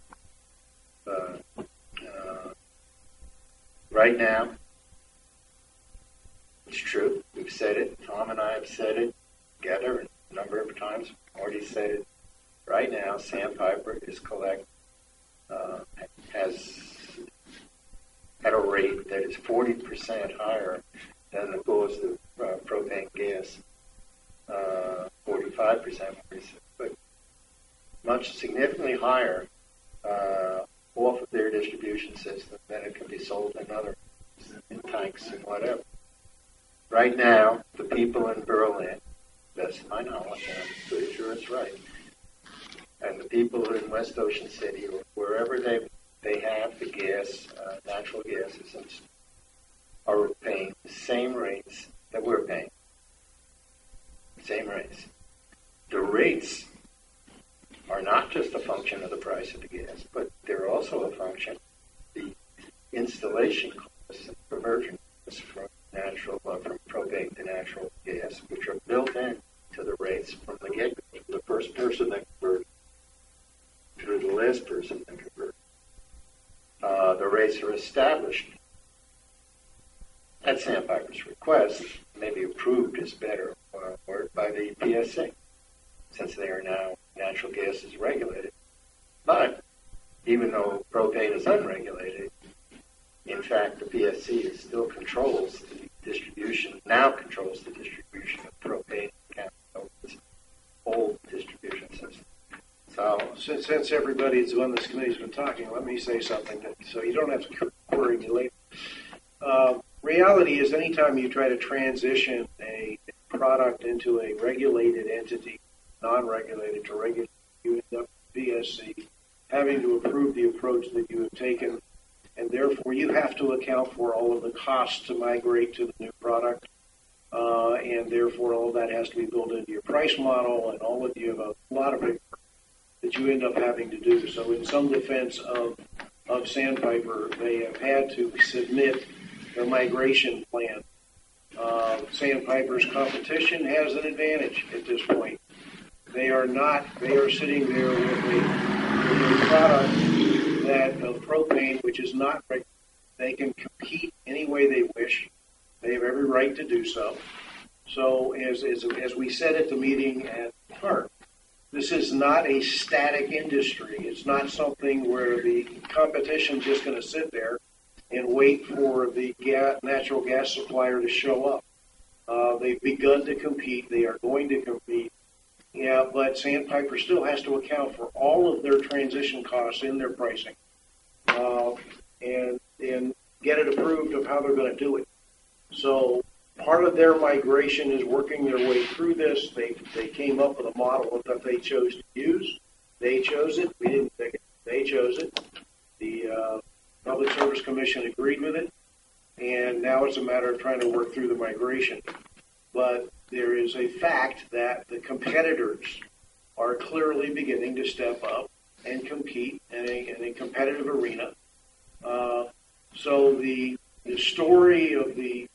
that. Right now, it's true. We've said it. Tom and I have said it together a number of times. Already said it. Right now, Sandpiper is has at a rate that is 40% higher than the cost of propane gas. 45%, but much significantly higher off of their distribution system than it can be sold in tanks and whatever. Right now, the people in Berlin, best of my knowledge, and I'm pretty sure it's right, and the people in West Ocean City or wherever they have the gas, natural gases, are paying the same rates that we're paying. Same rates. The rates are not just just a function of the price of the gas, but they're also a function of the installation costs and conversion costs from propane to natural gas, which are built in to the rates from the get-go, the first person that converted through the last person that converted. The rates are established at Sandpiper's request, maybe approved is better word, by the PSC, since they are now natural gas is regulated. But even though propane is unregulated, in fact, the PSC still controls the distribution of propane over its whole distribution system. So, since everybody's on this committee's been talking, let me say something so you don't have to query me later. Reality is, anytime you try to transition a product into a regulated entity, non-regulated to regulated, you end up with PSC having to approve the approach that you have taken, and therefore you have to account for all of the costs to migrate to the new product, and therefore all of that has to be built into your price model, and all of you have a lot of it that you end up having to do. So in some defense of Sandpiper, they have had to submit their migration plan. Sandpiper's competition has an advantage at this point. They are sitting there with a product of propane, which is not regulated. They can compete any way they wish. They have every right to do so. So as we said at the meeting at Park, this is not a static industry. It's not something where the competition is just going to sit there and wait for the natural gas supplier to show up. They've begun to compete. They are going to compete. Yeah, but Sandpiper still has to account for all of their transition costs in their pricing, and get it approved of how they're going to do it. So part of their migration is working their way through this. They came up with a model that they chose to use. They chose it. We didn't pick it. They chose it. The Public Service Commission agreed with it, and now it's a matter of trying to work through the migration. But there is a fact that the competitors are clearly beginning to step up and compete in a competitive arena. So the story of the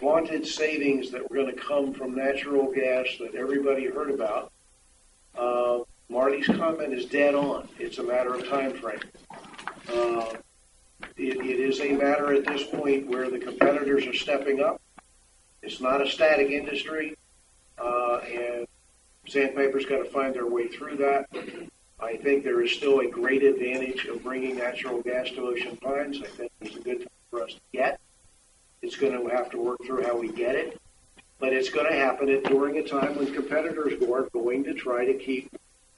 vaunted savings that were going to come from natural gas that everybody heard about, Marty's comment is dead on. It's a matter of time frame. It is a matter at this point where the competitors are stepping up. It's not a static industry, and Sandpiper's got to find their way through that. I think there is still a great advantage of bringing natural gas to Ocean Pines. I think it's a good thing for us to get. It's going to have to work through how we get it, but it's going to happen during a time when competitors are going to try to keep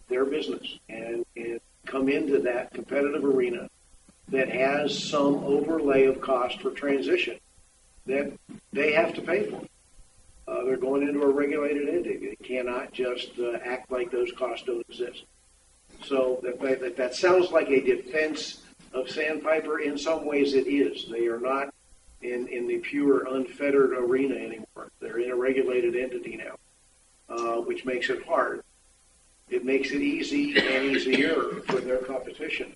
their business and come into that competitive arena that has some overlay of cost for transition that they have to pay for. They're going into a regulated entity. They cannot just act like those costs don't exist. So that sounds like a defense of Sandpiper. In some ways it is. They are not in the pure unfettered arena anymore. They're in a regulated entity now, which makes it hard. It makes it easy and easier for their competition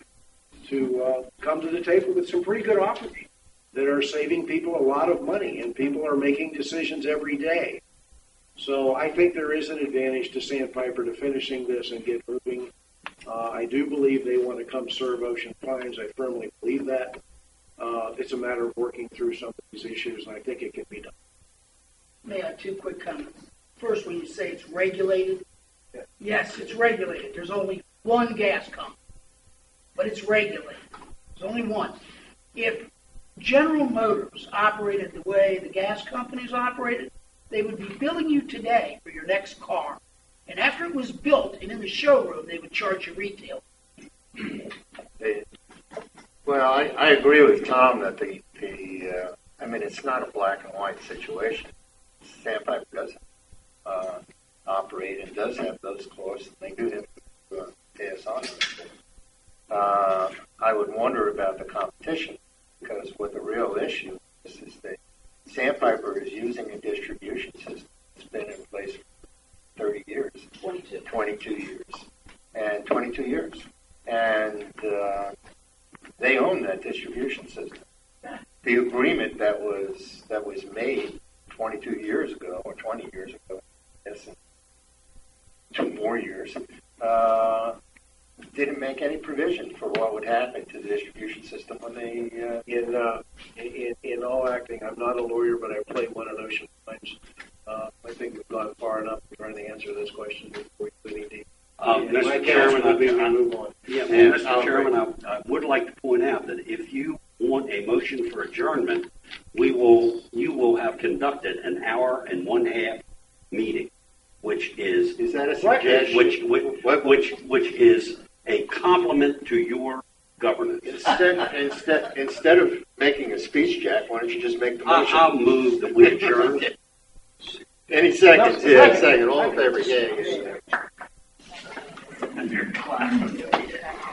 to come to the table with some pretty good offers that are saving people a lot of money, and people are making decisions every day. So I think there is an advantage to Sandpiper to finishing this and get moving. I do believe they want to come serve Ocean Pines. I firmly believe that. It's a matter of working through some of these issues, and I think it can be done. May I have two quick comments? First, when you say it's regulated, yes, it's regulated. There's only one gas company, but it's regulated. There's only one. If General Motors operated the way the gas companies operated, they would be billing you today for your next car. And after it was built and in the showroom, they would charge you retail. Well, I agree with Tom that it's not a black and white situation. Sandpiper does operate and does have those clauses. They do have to pass on them. I would wonder about the competition, because what the real issue is that Sandpiper is using a distribution system that's been in place for 30 years, 22 years. And in 22 years. And they own that distribution system. The agreement that was made 22 years ago, or 20 years ago, yes, 2 more years, didn't make any provision for what would happen to the distribution system when they. In all acting, I'm not a lawyer, but I played one in Ocean Lines. I think we've gone far enough to try to answer this question before we need to. Mr. Chairman, would be we move on. Yeah, well, Mr. Chairman, I would like to point out that if you want a motion for adjournment, you will have conducted an hour and 1/2 meeting, which is that a suggestion? which is a compliment to your governance. Instead of making a speech, Jack, why don't you just make the motion? I'll move that we adjourn. Any seconds? Yeah, second. All in favor? Yeah.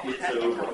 It's over.